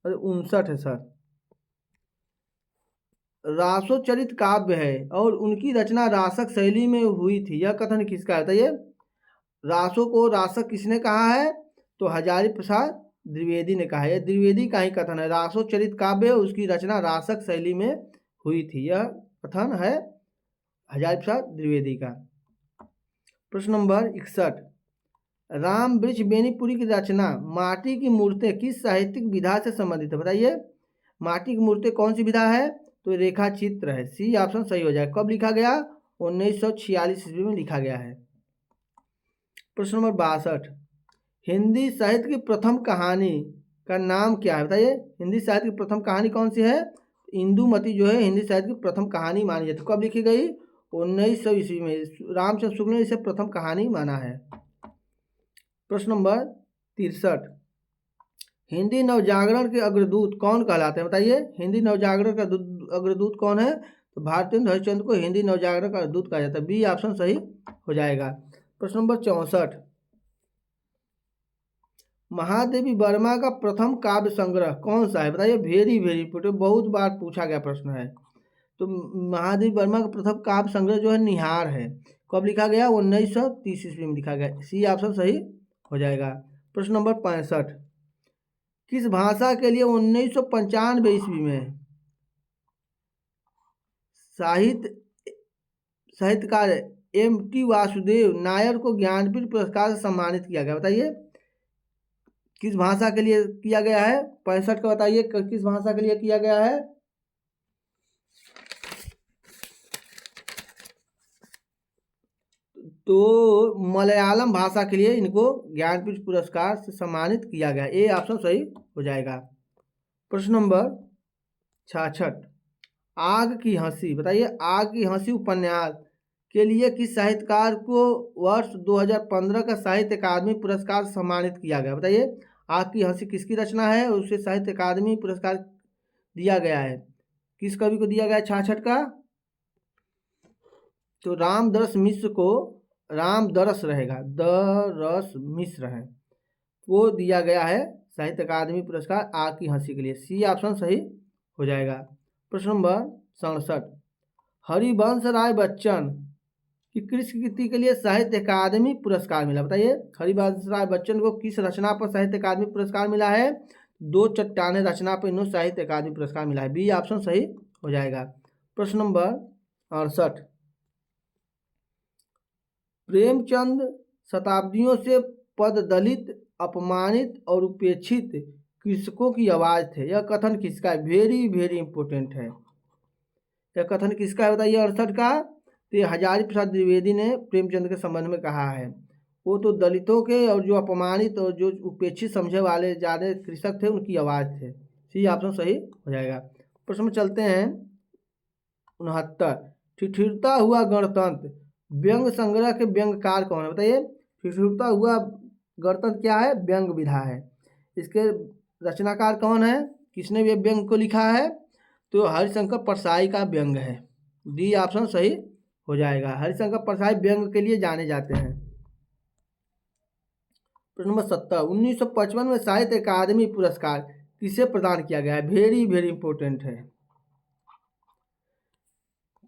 अरे 59 है सर। रासोचरित काव्य है और उनकी रचना रासक शैली में हुई थी, यह कथन किसका है? बताइए रासों को रासक किसने कहा है? तो हजारी प्रसाद द्विवेदी ने कहा है। यह द्विवेदी का ही कथन है। रासोचरित काव्य उसकी रचना रासक शैली में हुई थी, यह कथन है हजारी प्रसाद द्विवेदी का। प्रश्न नंबर 61, राम वृक्ष बेनीपुरी की रचना माटी की मूर्तें किस साहित्यिक विधा से संबंधित है? बताइए माटी की मूर्तें कौन सी विधा है? तो रेखा चित्र है। सी ऑप्शन सही हो जाए। कब लिखा गया? 1946 ईस्वी में लिखा गया है। प्रश्न नंबर 62, हिंदी साहित्य की प्रथम कहानी का नाम क्या है? बताइए हिंदी साहित्य की प्रथम कहानी कौन सी है? इंदुमती जो है हिंदी साहित्य की प्रथम कहानी मानी जाती है। कब लिखी गई? 1900 ईस्वी में रामचंद्र शुक्ल ने इसे प्रथम कहानी माना है। प्रश्न नंबर 63, हिंदी नवजागरण के अग्रदूत कौन कहलाते हैं? बताइए हिंदी नवजागरण का अग्रदूत कौन है? तो भारतेंद्र हरिश्चंद्र को हिंदी नवजागरण का अग्रदूत कहा जाता है। बी ऑप्शन सही हो जाएगा। प्रश्न नंबर 64, महादेवी वर्मा का प्रथम काव्य संग्रह कौन सा है? बताइए वेरी वेरी इंपोर्टेंट, बहुत बार पूछा गया प्रश्न है। तो महादेवी वर्मा का प्रथम काव्य संग्रह जो है निहार है। कब लिखा गया? 1930 ईस्वी में लिखा गया। सी ऑप्शन सही हो जाएगा। प्रश्न नंबर 65, किस भाषा के लिए 1995 ईस्वी में साहित्यकार M.T. वासुदेव नायर को ज्ञानपीठ पुरस्कार से सम्मानित किया गया? बताइए किस भाषा के लिए किया गया है? 65 का बताइए किस भाषा के लिए किया गया है? तो मलयालम भाषा के लिए इनको ज्ञानपीठ पुरस्कार से सम्मानित किया गया। ए ऑप्शन सही हो जाएगा। प्रश्न नंबर 66, आग की हंसी, बताइए आग की हंसी उपन्यास के लिए किस साहित्यकार को वर्ष 2015 का साहित्य अकादमी पुरस्कार सम्मानित किया गया? बताइए आग की हंसी किसकी रचना है? उसे साहित्य अकादमी पुरस्कार दिया गया है। किस कवि को दिया गया है 66 का? तो रामदरस मिश्र को, रामदरस रहेगा, दरस मिश्र है, वो दिया गया है साहित्य अकादमी पुरस्कार आग की हंसी के लिए। सी ऑप्शन सही हो जाएगा। प्रश्न नंबर 67, हरिवंश राय बच्चन की किस कृति के लिए साहित्य अकादमी पुरस्कार मिला? बताइए हरिवंश राय बच्चन को किस रचना पर साहित्य अकादमी पुरस्कार मिला है? दो चट्टानें रचना पर इन्होंने साहित्य अकादमी पुरस्कार मिला है। बी ऑप्शन सही हो जाएगा। प्रश्न नंबर 68, प्रेमचंद शताब्दियों से पददलित, अपमानित और उपेक्षित कृषकों की आवाज़ थे, यह कथन किसका है? वेरी वेरी इंपॉर्टेंट है। यह कथन किसका है बताइए 68 का? तो ये हजारी प्रसाद द्विवेदी ने प्रेमचंद के संबंध में कहा है। वो तो दलितों के और जो अपमानित और जो उपेक्षित समझे वाले ज़्यादा कृषक थे उनकी आवाज़ थे। सी ऑप्शन सही हो जाएगा। प्रश्न में चलते हैं 69, ठिठुरता हुआ गणतंत्र व्यंग संग्रह के व्यंगकार कौन है? बताइए ठिठुरता हुआ गणतंत्र क्या है? व्यंग विधा है। इसके रचनाकार कौन है? किसने भी व्यंग को लिखा है? तो हरिशंकर परसाई का व्यंग है। डी ऑप्शन सही हो जाएगा। हरिशंकर प्रसाद व्यंग के लिए जाने जाते हैं। प्रश्न नंबर 70, 1955 में साहित्य अकादमी पुरस्कार किसे प्रदान किया गया है? वेरी वेरी इंपॉर्टेंट है।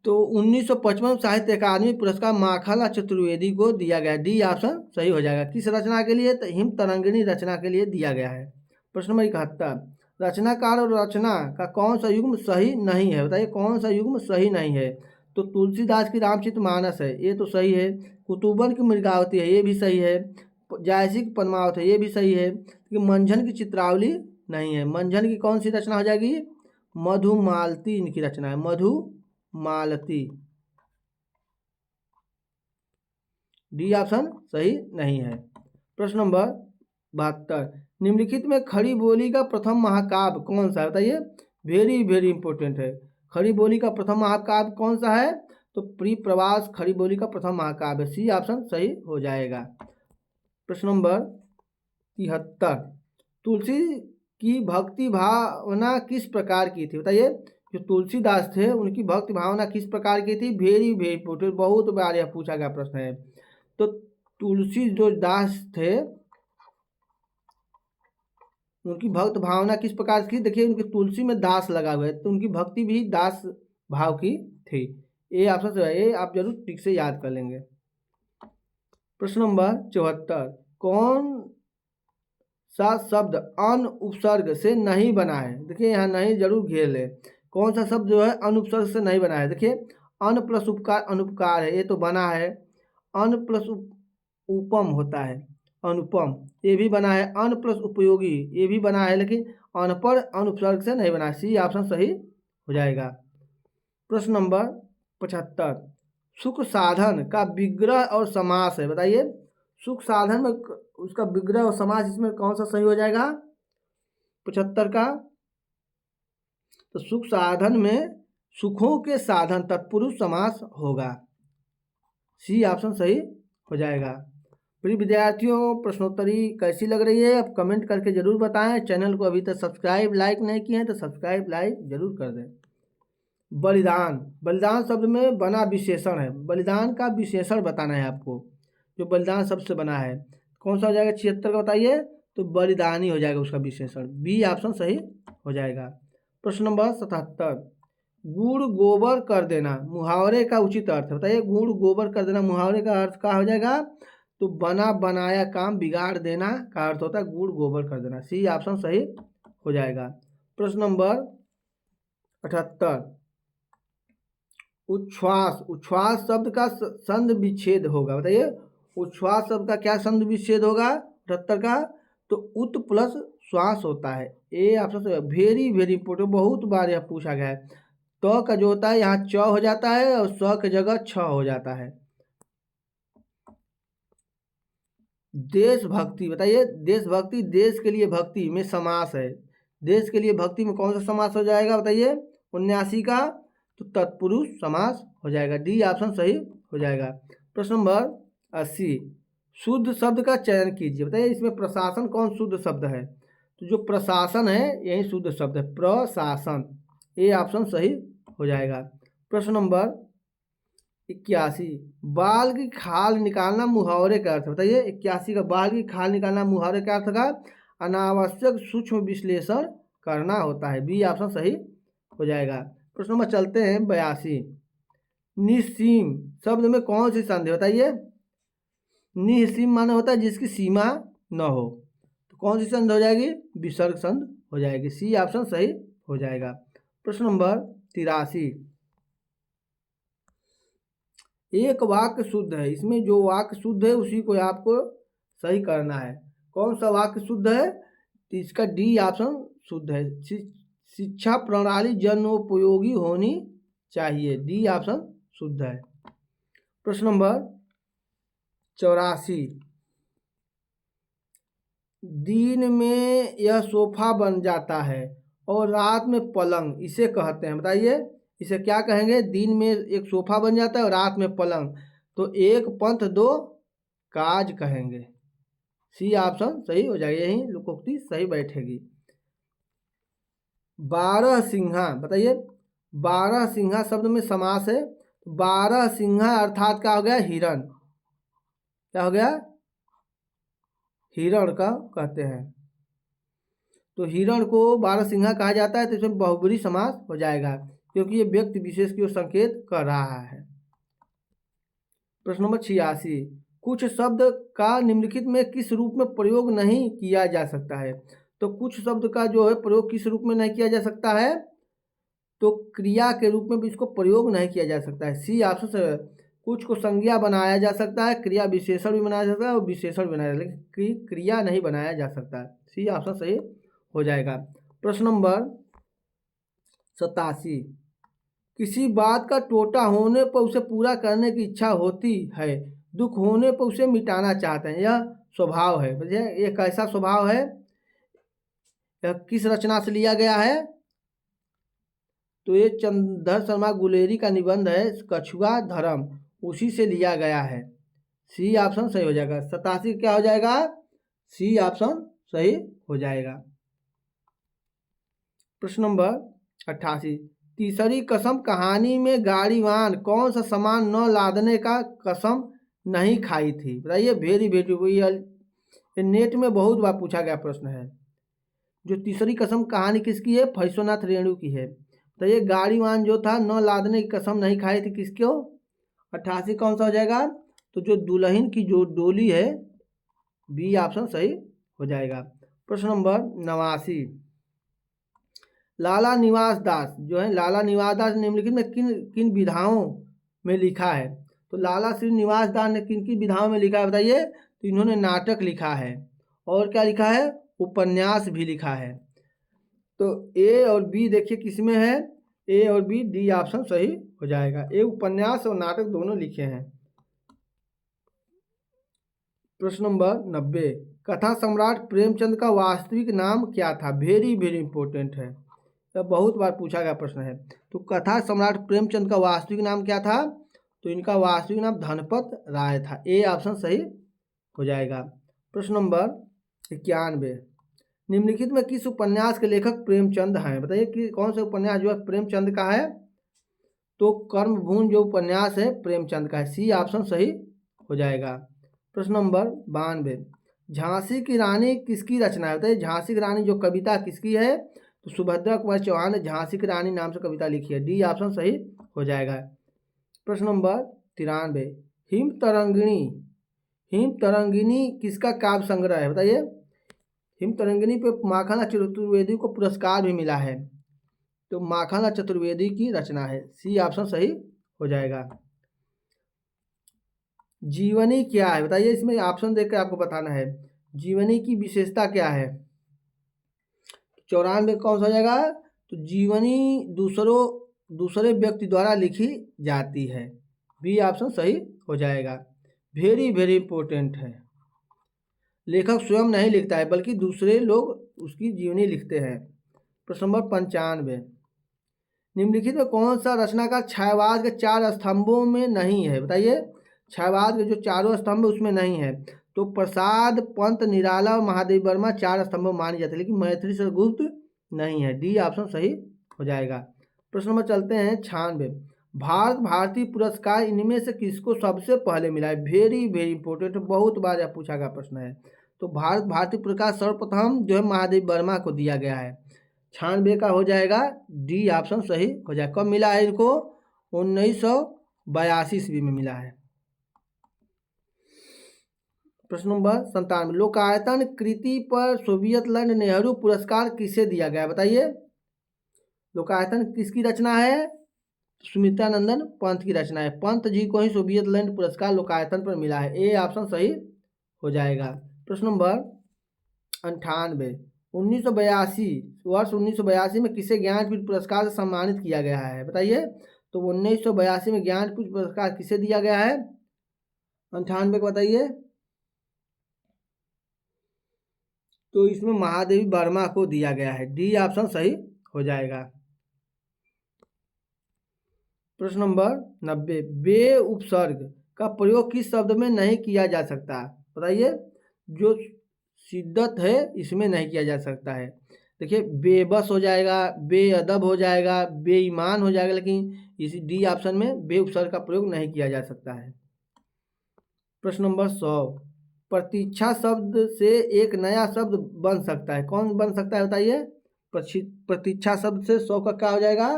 तो 1955 साहित्य अकादमी पुरस्कार माखनलाल चतुर्वेदी को दिया गया। डी ऑप्शन सही हो जाएगा। किस रचना के लिए? तो हिम तरंगिणी रचना के लिए दिया गया है। प्रश्न नंबर 71, रचनाकार और रचना का कौन सा युग्म सही नहीं है? बताइए कौन सा युग्म सही नहीं है? तो तुलसीदास की रामचरितमानस है, ये तो सही है। कुतुबन की मृगावती है, ये भी सही है। जायसी की पद्मावत है, ये भी सही है। कि मंझन की चित्रावली नहीं है। मंझन की कौन सी रचना हो जाएगी? मधुमालती इनकी रचना है, मधुमालती। डी ऑप्शन सही नहीं है। प्रश्न नंबर 72, निम्नलिखित में खड़ी बोली का प्रथम महाकाव्य कौन सा है? बताइए, वेरी वेरी इंपॉर्टेंट है। खड़ी बोली का प्रथम महाकाव्य कौन सा है? तो प्रिय प्रवास खड़ी बोली का प्रथम महाकाव्य। सी ऑप्शन सही हो जाएगा। प्रश्न नंबर 73, तुलसी की भक्ति भावना किस प्रकार की थी? बताइए, जो तुलसीदास थे उनकी भक्ति भावना किस प्रकार की थी? वेरी वेरी इंपॉर्टेंट, बहुत बार यह पूछा गया प्रश्न है। तो तुलसी जो दास थे उनकी भक्त भावना किस प्रकार की? देखिए, उनकी तुलसी में दास लगा हुआ है, तो उनकी भक्ति भी दास भाव की थी। ये ऑप्शन से ये आप जरूर ठीक से याद कर लेंगे। प्रश्न नंबर 74, कौन सा शब्द अन उपसर्ग से नहीं बना है? देखिए यहाँ नहीं जरूर घेर ले। कौन सा शब्द जो है अन उपसर्ग से नहीं बना है? देखिए, अन प्लस उपकार अनुपकार है, ये तो बना है। अन प्लस उपम होता है, अनुपम, ये भी बना है। अन प्लस उपयोगी, ये भी बना है, लेकिन अनपढ़ अनुपसर्ग से नहीं बना। सी ऑप्शन सही हो जाएगा। प्रश्न नंबर 75, सुख साधन का विग्रह और समास है। बताइए, सुख साधन में उसका विग्रह और समास इसमें कौन सा सही हो जाएगा? 75 का, तो सुख साधन में सुखों के साधन तत्पुरुष समास होगा। सी ऑप्शन सही हो जाएगा। प्रिय विद्यार्थियों, प्रश्नोत्तरी कैसी लग रही है आप कमेंट करके जरूर बताएं। चैनल को अभी तक सब्सक्राइब लाइक नहीं किए हैं तो सब्सक्राइब लाइक जरूर कर दें। बलिदान, बलिदान शब्द में बना विशेषण है। बलिदान का विशेषण बताना है आपको, जो बलिदान शब्द से बना है कौन सा हो जाएगा? 76 का बताइए, तो बलिदानी हो जाएगा उसका विशेषण। बी ऑप्शन सही हो जाएगा। प्रश्न नंबर 77, गुड़ गोबर कर देना मुहावरे का उचित अर्थ बताइए। गुड़ गोबर कर देना मुहावरे का अर्थ क्या हो जाएगा? तो बना बनाया काम बिगाड़ देना का अर्थ होता है गुड़ गोबर कर देना। सी ऑप्शन सही हो जाएगा। प्रश्न नंबर 78, उच्छ्वास, उच्छ्वास शब्द का संधि विच्छेद होगा। बताइए, उच्छ्वास शब्द का क्या संधि विच्छेद होगा? 78 का, तो उत प्लस श्वास होता है। ए ऑप्शन से वेरी वेरी इंपॉर्टेंट, बहुत बार यह पूछा गया है। तो का जो होता है यहाँ च हो जाता है और स की जगह छ हो जाता है। देशभक्ति, बताइए, देशभक्ति देश के लिए भक्ति में समास है। देश के लिए भक्ति में कौन सा समास हो जाएगा? बताइए, 79 का, तो तत्पुरुष समास हो जाएगा। डी ऑप्शन सही हो जाएगा। प्रश्न नंबर 80, शुद्ध शब्द का चयन कीजिए। बताइए, इसमें प्रशासन कौन शुद्ध शब्द है? तो जो प्रशासन है यही शुद्ध शब्द है, प्रशासन। ये ऑप्शन सही हो जाएगा। प्रश्न नंबर 81, बाल की खाल निकालना मुहावरे का अर्थ बताइए। 81 का, बाल की खाल निकालना मुहावरे का अर्थ का अनावश्यक सूक्ष्म विश्लेषण करना होता है। बी ऑप्शन सही हो जाएगा। प्रश्न नंबर चलते हैं 82, निस्सीम शब्द में कौन सी संधि बताइए? निस्सीम माने होता है जिसकी सीमा न हो, तो कौन सी संधि हो जाएगी? विसर्ग संधि हो जाएगी। सी ऑप्शन सही हो जाएगा। प्रश्न नंबर 83, एक वाक्य शुद्ध है, इसमें जो वाक्य शुद्ध है उसी को आपको सही करना है। कौन सा वाक्य शुद्ध है? तो इसका डी ऑप्शन शुद्ध है। शिक्षा प्रणाली जनोपयोगी होनी चाहिए। डी ऑप्शन शुद्ध है। प्रश्न नंबर 84, दिन में यह सोफा बन जाता है और रात में पलंग, इसे कहते हैं। बताइए, इसे क्या कहेंगे? दिन में एक सोफा बन जाता है और रात में पलंग, तो एक पंथ दो काज कहेंगे। सी ऑप्शन सही हो जाएगा, यही लोकोक्ति सही बैठेगी। 12 सिंहा, बताइए, 12 सिंहा शब्द में समास है, बारहसिंहा अर्थात क्या हो गया, हिरण। क्या हो गया, हिरण का कहते हैं। तो हिरण को बारहसिंहा कहा जाता है, तो इसमें बहुब्रीहि समास हो जाएगा, क्योंकि ये व्यक्ति विशेष की ओर संकेत कर रहा है। प्रश्न नंबर 86, कुछ शब्द का निम्नलिखित में किस रूप में प्रयोग नहीं किया जा सकता है। तो कुछ शब्द का जो है प्रयोग किस रूप में नहीं किया जा सकता है, तो क्रिया के रूप में भी इसको प्रयोग नहीं किया जा सकता है। सी ऑप्शन से कुछ को संज्ञा बनाया जा सकता है, क्रिया विशेषण भी बनाया जा सकता है और विशेषण भी बनाया जा सकता है, लेकिन क्रिया नहीं बनाया जा सकता है। सी ऑप्शन सही हो जाएगा। प्रश्न नंबर 87, किसी बात का टोटा होने पर उसे पूरा करने की इच्छा होती है, दुख होने पर उसे मिटाना चाहते हैं, यह स्वभाव है। ये कैसा स्वभाव है, यह किस रचना से लिया गया है, तो ये चंद्रधर शर्मा गुलेरी का निबंध है कछुआ धर्म, उसी से लिया गया है। सी ऑप्शन सही हो जाएगा। 87 क्या हो जाएगा, सी ऑप्शन सही हो जाएगा। प्रश्न नंबर 88, तीसरी कसम कहानी में गाड़ीवान कौन सा सामान न लादने का कसम नहीं खाई थी। बताइए, वेरी ब्यूटीफुल, ये नेट में बहुत बार पूछा गया प्रश्न है। जो तीसरी कसम कहानी किसकी है, फैसोनाथ रेणु की है। तो ये गाड़ीवान जो था न लादने की कसम नहीं खाई थी, किसको, 88 कौन सा हो जाएगा, तो जो दुल्हन की जो डोली है, बी ऑप्शन सही हो जाएगा। प्रश्न नंबर 89, लाला निवास दास जो है, लाला निवास दास निम्नलिखित में किन किन विधाओं में लिखा है। तो लाला श्री निवास दास ने किन किन विधाओं में लिखा है, बताइए। तो इन्होंने नाटक लिखा है, और क्या लिखा है, उपन्यास भी लिखा है। तो ए और बी देखिए किस में है, ए और बी, डी ऑप्शन सही हो जाएगा। ए उपन्यास और नाटक दोनों लिखे हैं। प्रश्न नंबर 90, कथा सम्राट प्रेमचंद का वास्तविक नाम क्या था। वेरी वेरी इंपॉर्टेंट है, यह बहुत बार पूछा गया प्रश्न है। तो कथा सम्राट प्रेमचंद का वास्तविक नाम क्या था, तो इनका वास्तविक नाम धनपत राय था। ए ऑप्शन सही हो जाएगा। प्रश्न नंबर 91, निम्नलिखित में किस उपन्यास के लेखक प्रेमचंद हैं। बताइए कि कौन सा उपन्यास जो है प्रेमचंद का है, तो कर्मभून जो उपन्यास है प्रेमचंद का है। सी ऑप्शन सही हो जाएगा। प्रश्न नंबर 92, झांसी की रानी किसकी रचना है। बताइए, झांसी की रानी जो कविता किसकी है, तो सुभद्रा कुमार चौहान ने झांसी की रानी नाम से कविता लिखी है। डी ऑप्शन सही हो जाएगा। प्रश्न number 93, him Tarangini, him Tarangini किसका काव्य संग्रह है। बताइए, हिम तरंगिणी पे माखनलाल चतुर्वेदी को पुरस्कार भी मिला है, तो माखनलाल चतुर्वेदी की रचना है। सी ऑप्शन सही हो जाएगा। जीवनी क्या है, बताइए, इसमें ऑप्शन देकर आपको बताना है, जीवनी की विशेषता क्या है। 94 कौन सा हो जाएगा, तो जीवनी दूसरे व्यक्ति द्वारा लिखी जाती है। बी ऑप्शन सही हो जाएगा। वेरी वेरी इंपॉर्टेंट है, लेखक स्वयं नहीं लिखता है बल्कि दूसरे लोग उसकी जीवनी लिखते हैं। प्रश्न नंबर 95, निम्नलिखित में कौन सा रचनाकार छायावाद के 4 स्तंभों में नहीं है। बताइए, छायावाद के जो 4 स्तंभ उसमें नहीं है, तो प्रसाद, पंत, निराला और महादेव वर्मा 4 स्तंभ माने जाते हैं, लेकिन मैथिली से गुप्त नहीं है। डी ऑप्शन सही हो जाएगा। प्रश्न नंबर चलते हैं 96, भारत भारती पुरस्कार इनमें से किसको सबसे पहले मिला है। वेरी वेरी इंपॉर्टेंट, बहुत बार यह पूछा गया प्रश्न है। तो भारत भारती पुरस्कार सर्वप्रथम जो है महादेव वर्मा को दिया गया है। 96 का हो जाएगा, डी ऑप्शन सही हो जाएगा। कब मिला है इनको, 1982 ईस्वी में मिला है। प्रश्न नंबर 97, लोकायतन कृति पर सोवियत लैंड नेहरू पुरस्कार किसे दिया गया। बताइए, लोकायतन किसकी रचना है, सुमित्रानंदन पंत की रचना है। पंत जी को ही सोवियत लैंड पुरस्कार लोकायतन पर मिला है। ए ऑप्शन सही हो जाएगा। प्रश्न नंबर 98, 1982 वर्ष 1982 में किसे ज्ञानपीठ पुरस्कार से सम्मानित किया गया है। बताइए, तो 1982 में ज्ञानपीठ पुरस्कार किसे दिया गया है, 98 को बताइए। तो इसमें महादेवी वर्मा को दिया गया है। डी ऑप्शन सही हो जाएगा। प्रश्न नंबर 90, बे उपसर्ग का प्रयोग किस शब्द में नहीं किया जा सकता। बताइए, जो शिद्दत है इसमें नहीं किया जा सकता है। देखिए बेबस हो जाएगा, बेअदब हो जाएगा, बेईमान हो जाएगा, लेकिन इसी डी ऑप्शन में बे उपसर्ग का प्रयोग नहीं किया जा सकता है। प्रश्न नंबर 100, प्रतीक्षा शब्द से एक नया शब्द बन सकता है, कौन बन सकता है बताइए? प्रतीक्षा शब्द से 100 का क्या हो जाएगा?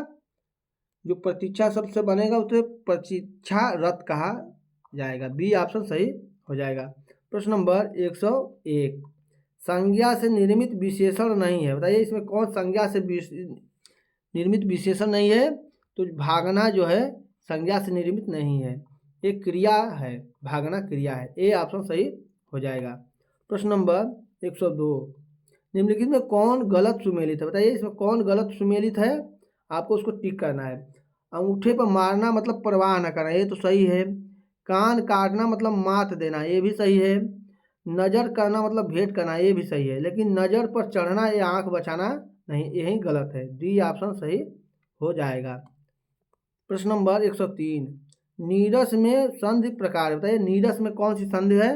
जो प्रतीक्षा शब्द से बनेगा उसे प्रतीक्षा रथ कहा जाएगा। बी ऑप्शन सही हो जाएगा। प्रश्न नंबर 101, संज्ञा से निर्मित विशेषण नहीं है, बताइए इसमें कौन संज्ञा से निर्मित विशेषण नहीं है? तो भागना जो है संज्ञा से निर्मित नहीं है, एक क्रिया है, भागना क्रिया है। ए ऑप्शन सही हो जाएगा। प्रश्न नंबर 102, निम्नलिखित में कौन गलत सुमेलित है, बताइए इसमें कौन गलत सुमेलित है? आपको उसको टिक करना है। अंगूठे पर मारना मतलब परवाह न करना, ये तो सही है। कान काटना मतलब मात देना, ये भी सही है। नज़र करना मतलब भेंट करना, ये भी सही है। लेकिन नज़र पर चढ़ना या आंख बचाना नहीं, यही गलत है। डी ऑप्शन सही हो जाएगा। प्रश्न नंबर 103, नीरस में संधि प्रकार बताइए, नीरस में कौन सी संधि है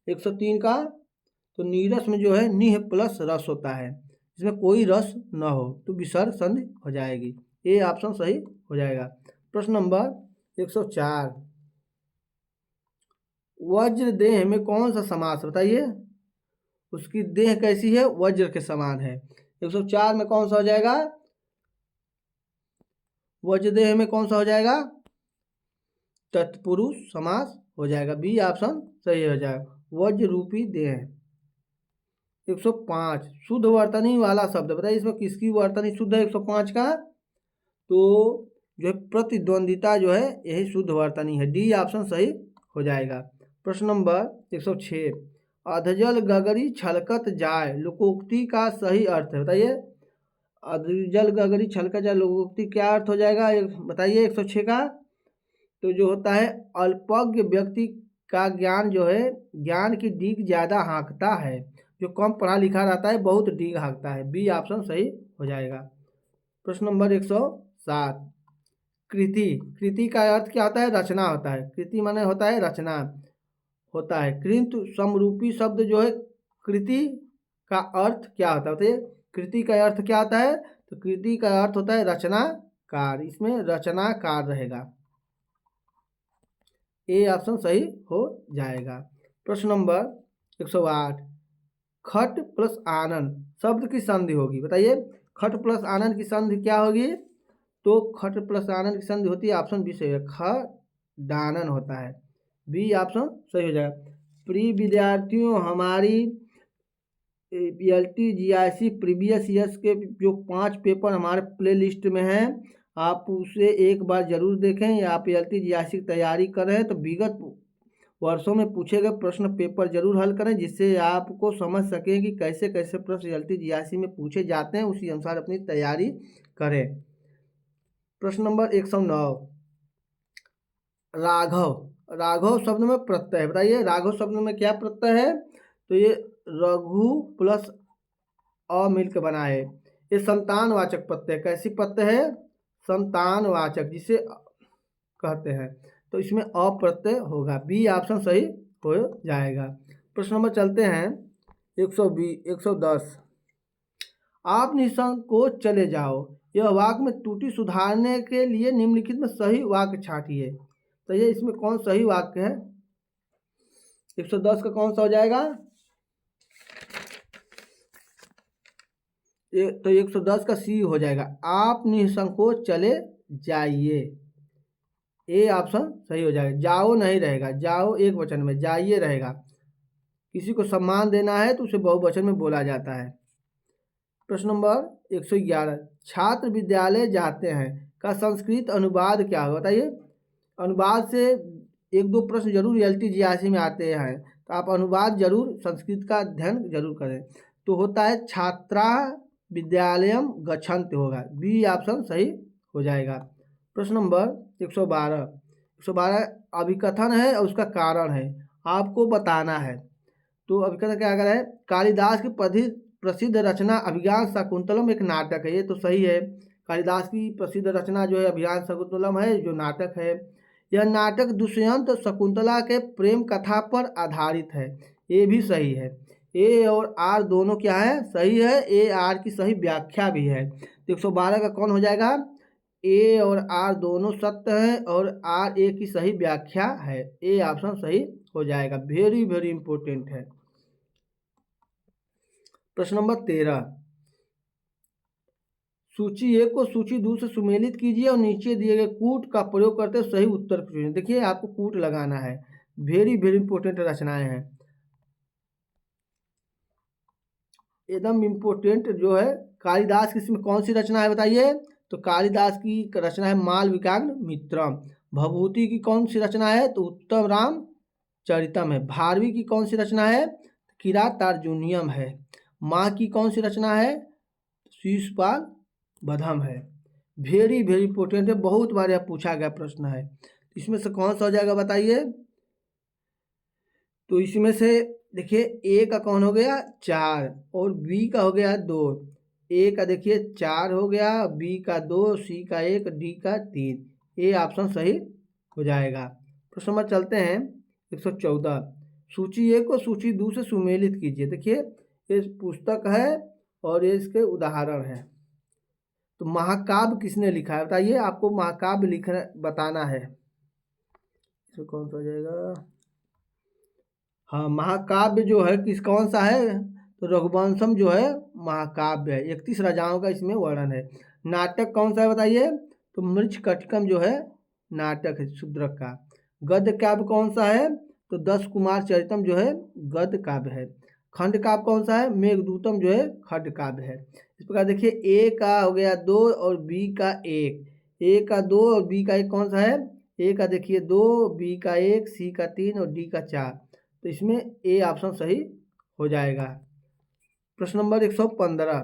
103 का? तो नीरस में जो है निह प्लस रस होता है, इसमें कोई रस न हो तो विसर्ग संधि हो जाएगी। ए ऑप्शन सही हो जाएगा। प्रश्न नंबर 104, वज्र देह में कौन सा समास बताइए, उसकी देह कैसी है? वज्र के समान है। 104 में कौन सा हो जाएगा? वज्र देह में कौन सा हो जाएगा? तत्पुरुष समास हो जाएगा। बी ऑप्शन सही हो जाएगा, वज्र रूपी देह। 105, शुद्ध वर्तनी वाला शब्द बताइए, इसमें किसकी वर्तनी शुद्ध है 105 का? तो जो है प्रतिद्वंदिता जो है यही शुद्ध वर्तनी है। डी ऑप्शन सही हो जाएगा। प्रश्न नंबर 106, अधजल गगरी छलकत जाए लोकोक्ति का सही अर्थ है, बताइए अधजल गगरी छलकत जाए लोकोक्ति क्या अर्थ हो जाएगा बताइए 106 का? तो जो होता है अल्पज्ञ व्यक्ति का ज्ञान जो है, ज्ञान की डीग ज़्यादा हाँकता है, जो कम पढ़ा लिखा रहता है बहुत डीग हाँकता है। बी ऑप्शन सही हो जाएगा। प्रश्न नंबर 107, कृति, कृति का अर्थ क्या होता है? रचना होता है। कृति माने होता है रचना होता है। कृंत समरूपी शब्द जो है कृति का अर्थ क्या होता है बताइए, कृति का अर्थ क्या होता है? तो कृति का अर्थ होता है रचनाकार, इसमें रचनाकार रहेगा। ए ऑप्शन सही हो जाएगा। प्रश्न नंबर 108, खट प्लस आनंद शब्द की संधि होगी, बताइए खट प्लस आनंद की संधि क्या होगी? तो खट प्लस आनंद की संधि होती है ऑप्शन बी सही है, खडानन होता है। बी ऑप्शन सही हो जाएगा। प्रिय विद्यार्थियों, हमारी LTGIC प्रीवियस ईयर्स के जो 5 पेपर हमारे प्ले लिस्ट में हैं, आप उसे एक बार ज़रूर देखें। या आप LTGIC की तैयारी कर रहे हैं तो विगत वर्षों में पूछे गए प्रश्न पेपर जरूर हल करें, जिससे आपको समझ सकें कि कैसे कैसे प्रश्न LTGIC में पूछे जाते हैं, उसी अनुसार अपनी तैयारी करें। प्रश्न नंबर 109, राघव, राघव शब्द में प्रत्यय बताइए, राघव शब्द में क्या प्रत्यय है? तो ये रघु प्लस अ मिलकर बना है, ये संतानवाचक प्रत्यय। कैसी प्रत्यय है? संतानवाचक, जिसे कहते हैं, तो इसमें अप्रत्यय होगा। बी ऑप्शन सही हो जाएगा। प्रश्न नंबर चलते हैं 110, आप निसंकोच चले जाओ, यह वाक्य में त्रुटि सुधारने के लिए निम्नलिखित में सही वाक्य छांटिए। तो ये इसमें कौन सही वाक्य है? 110 का कौन सा हो जाएगा? तो 110 का सी हो जाएगा, आप निसंकोच चले जाइए। ए ऑप्शन सही हो जाएगा। जाओ नहीं रहेगा, जाओ एक वचन में, जाइए रहेगा। किसी को सम्मान देना है तो उसे बहुवचन में बोला जाता है। प्रश्न नंबर 111, छात्र विद्यालय जाते हैं का संस्कृत अनुवाद क्या होगा बताइए। अनुवाद से एक दो प्रश्न जरूर LTGIC में आते हैं, तो आप अनुवाद जरूर संस्कृत का अध्ययन जरूर करें। तो होता है छात्रा विद्यालयम गच्छन्ति होगा। बी ऑप्शन सही हो जाएगा। प्रश्न नंबर 112 अभिकथन है और उसका कारण है, आपको बताना है। तो अभिकथन क्या अगर है, कालिदास की प्रसिद्ध रचना अभिज्ञान शाकुंतलम एक नाटक है, ये तो सही है। कालिदास की प्रसिद्ध रचना जो है अभिज्ञान शाकुंतलम है, जो नाटक है। यह नाटक दुष्यंत शकुंतला के प्रेम कथा पर आधारित है, ये भी सही है। ए और आर दोनों क्या है, सही है। ए आर की सही व्याख्या भी है। तो 112 का कौन हो जाएगा, ए और आर दोनों सत्य है और आर ए की सही व्याख्या है। ए ऑप्शन सही हो जाएगा। वेरी वेरी इंपॉर्टेंट है। प्रश्न नंबर 13, सूची एक को सूची दो से सुमेलित कीजिए और नीचे दिए गए कूट का प्रयोग करते सही उत्तर चुनिए। देखिए आपको कूट लगाना है। वेरी वेरी इंपॉर्टेंट रचनाएं हैं, एकदम इम्पोर्टेंट जो है। कालिदास की इसमें कौन सी रचना है बताइए, तो कालिदास की रचना है मालविकाग्नि मित्रम। भभूति की कौन सी रचना है, तो उत्तम राम चरितम है। भारवी की कौन सी रचना है, किरातार्जुनीयम है। माँ की कौन सी रचना है, शिशुपाल बधम है। वेरी वेरी इंपॉर्टेंट है, बहुत बार यह पूछा गया प्रश्न है। इसमें से कौन सा हो जाएगा बताइए, तो इसमें से देखिए ए का कौन हो गया 4 और बी का हो गया 2। ए का देखिए 4 हो गया, बी का 2, सी का 1, डी का 3। ए ऑप्शन सही हो जाएगा। प्रश्न नंबर चलते हैं 114, सूची ए को सूची दो से सुमेलित कीजिए। देखिए ये पुस्तक है और ये इसके उदाहरण है। तो महाकाव्य किसने लिखा है बताइए, आपको महाकाव्य लिखना बताना है। इसमें कौन सा हो जाएगा, हाँ महाकाव्य जो है किस कौन सा है, तो रघुवंशम जो है महाकाव्य है। 31 राजाओं का इसमें वर्णन है। नाटक कौन सा है बताइए, तो मृच्छकटिकम जो है नाटक है शूद्रक का। गद्य काव्य कौन सा है, तो 10 कुमार चरितम जो है गद्य काव्य है। खंड काव्य कौन सा है, मेघदूतम जो है खंड काव्य है। इस प्रकार देखिए ए का हो गया 2 और बी का 1। ए का 2 और बी का 1 कौन सा है, ए का देखिए 2, बी का 1, सी का 3 और डी का 4। तो इसमें ए ऑप्शन सही हो जाएगा। प्रश्न नंबर 115,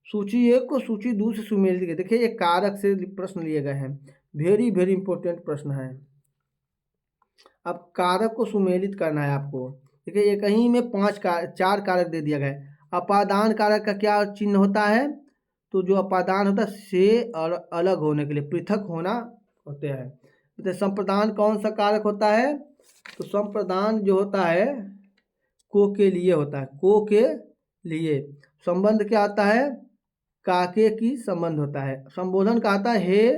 सूची एक को सूची दो से सुमेलित कीजिए। देखिए ये कारक से प्रश्न लिए गए हैं, वेरी वेरी इंपॉर्टेंट प्रश्न है। अब कारक को सुमेलित करना है आपको। देखिए एक ही में 4 कारक दे दिया गया है। अपादान कारक का क्या चिन्ह होता है, तो जो अपादान होता है से और अलग होने के लिए, पृथक होना होते हैं। तो संप्रदान कौन सा कारक होता है, तो संप्रदान जो होता है को के लिए होता है, को के लिए। संबंध क्या आता है, काके की संबंध होता है। संबोधन का आता है हे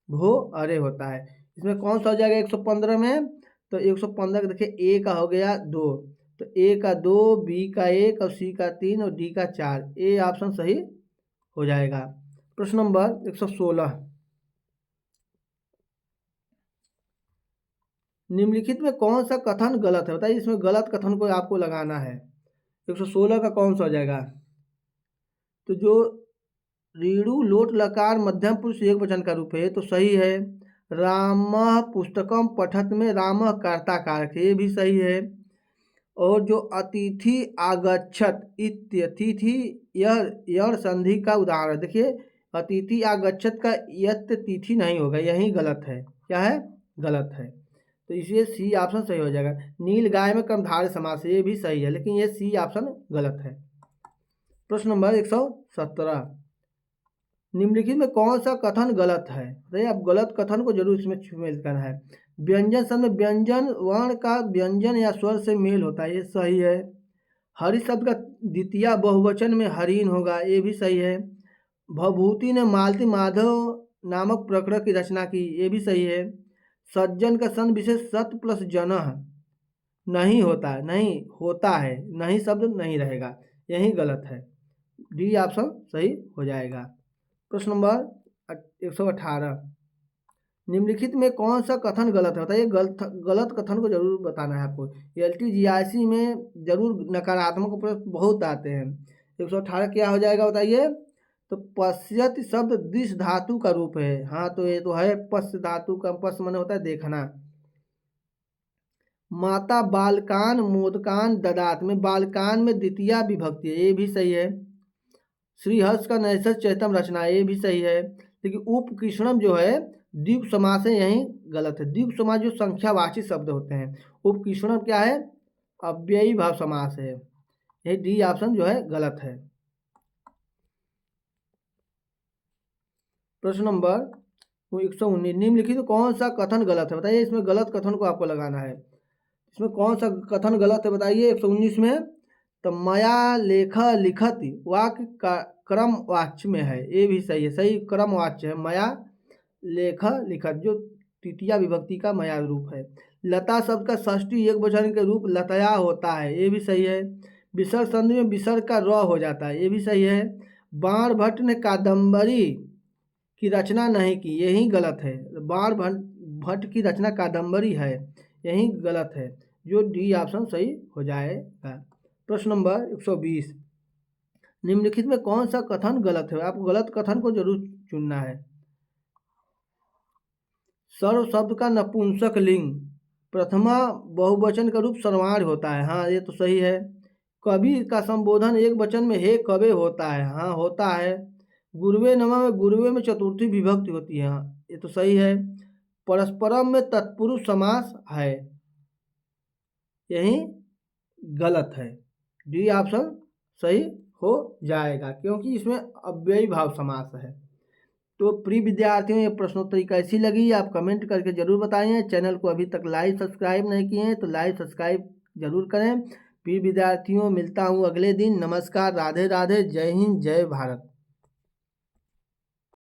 भो अरे होता है। इसमें कौन सा हो जाएगा 115 में, तो 115 देखिए ए का हो गया 2, तो ए का 2, बी का 1 और सी का 3 और डी का 4। ए ऑप्शन सही हो जाएगा। प्रश्न नंबर 116, निम्नलिखित में कौन सा कथन गलत है बताइए। इसमें गलत कथन को आपको लगाना है। 116 का कौन सा हो जाएगा, तो जो रीड़ु लोट लकार मध्यम पुरुष एक वचन का रूप है तो सही है। रामः पुस्तकम पठत में रामः कर्ता कारक है, ये भी सही है। और जो अतिथि आगच्छत इत्यतिथि यह संधि का उदाहरण, देखिए अतिथि आगच्छत का यत तिथि नहीं होगा, यही गलत है। क्या है, गलत है। तो इसलिए सी ऑप्शन सही हो जाएगा। नील गाय में कर्मधारय समास है, ये भी सही है, लेकिन ये सी ऑप्शन गलत है। प्रश्न नंबर 117, निम्नलिखित में कौन सा कथन गलत है, तो आप गलत कथन को जरूर इसमें शामिल करना है। व्यंजन शब्द में व्यंजन वर्ण का व्यंजन या स्वर से मेल होता है, ये सही है। हरि शब्द का द्वितीय बहुवचन में हरिण होगा, ये भी सही है। भभूति ने मालती माधव नामक प्रकरण की रचना की, ये भी सही है। सज्जन का सन विशेष सत प्लस जनः नहीं होता है, नहीं होता है, नहीं शब्द नहीं रहेगा, यही गलत है। डी ऑप्शन सही हो जाएगा। प्रश्न नंबर 118, निम्नलिखित में कौन सा कथन गलत है बताइए। गलत कथन को जरूर बताना है आपको। LTGIC में जरूर नकारात्मक प्रश्न बहुत आते हैं। 118 क्या हो जाएगा बताइए, तो पश्यत शब्द दिश धातु का रूप है। हाँ तो ये तो है, पश्य धातु का पश्य मन होता है देखना। माता बालकान मोदकान ददात में बालकान में द्वितीय विभक्ति है, ये भी सही है। श्रीहर्ष का नैसर्ग चैतम रचना, ये भी सही है। लेकिन उपकृष्णम जो है द्वीप समास है, यही गलत है। द्वीप समास जो संख्यावाची शब्द होते हैं, उपकृष्णम क्या है, अव्ययी भाव समास है, यही डी ऑप्शन जो है गलत है। प्रश्न नंबर 119, निम्नलिखित कौन सा कथन गलत है बताइए। इसमें गलत कथन को आपको लगाना है। इसमें कौन सा कथन गलत है बताइए 119 में, तो मया लेख लिखत वाक्य का क्रम वाच्य में है, ये भी सही है, सही क्रम वाच्य है। मया लेख लिखत जो तृतीया विभक्ति का मया रूप है। लता शब्द का षष्ठी एक वचन के रूप लतया होता है, ये भी सही है। विसर्ग संधि में विसर्ग का र हो जाता है, ये भी सही है। बाण भट्ट ने कादम्बरी की रचना नहीं की, यही गलत है। बाण भट्ट की रचना कादम्बरी है, यही गलत है। जो डी ऑप्शन सही हो जाएगा। प्रश्न नंबर 120, निम्नलिखित में कौन सा कथन गलत है? आपको गलत कथन को जरूर चुनना है। सर्व शब्द का नपुंसक लिंग प्रथमा बहुवचन का रूप सर्वाण होता है, हाँ ये तो सही है। कवि का संबोधन एक वचन में हे कवे होता है, हाँ होता है। गुरुवे नमः में गुरुवे में चतुर्थी विभक्ति होती है, हाँ ये तो सही है। परस्परम में तत्पुरुष समास है, यही गलत है। डी ऑप्शन सही हो जाएगा क्योंकि इसमें अव्ययी भाव समास है। तो प्रिय विद्यार्थियों, ये प्रश्नोत्तरी कैसी लगी आप कमेंट करके ज़रूर बताइए। चैनल को अभी तक लाइक सब्सक्राइब नहीं किए हैं तो लाइक सब्सक्राइब जरूर करें। प्रिय विद्यार्थियों, मिलता हूँ अगले दिन। नमस्कार, राधे राधे, जय हिंद, जय भारत।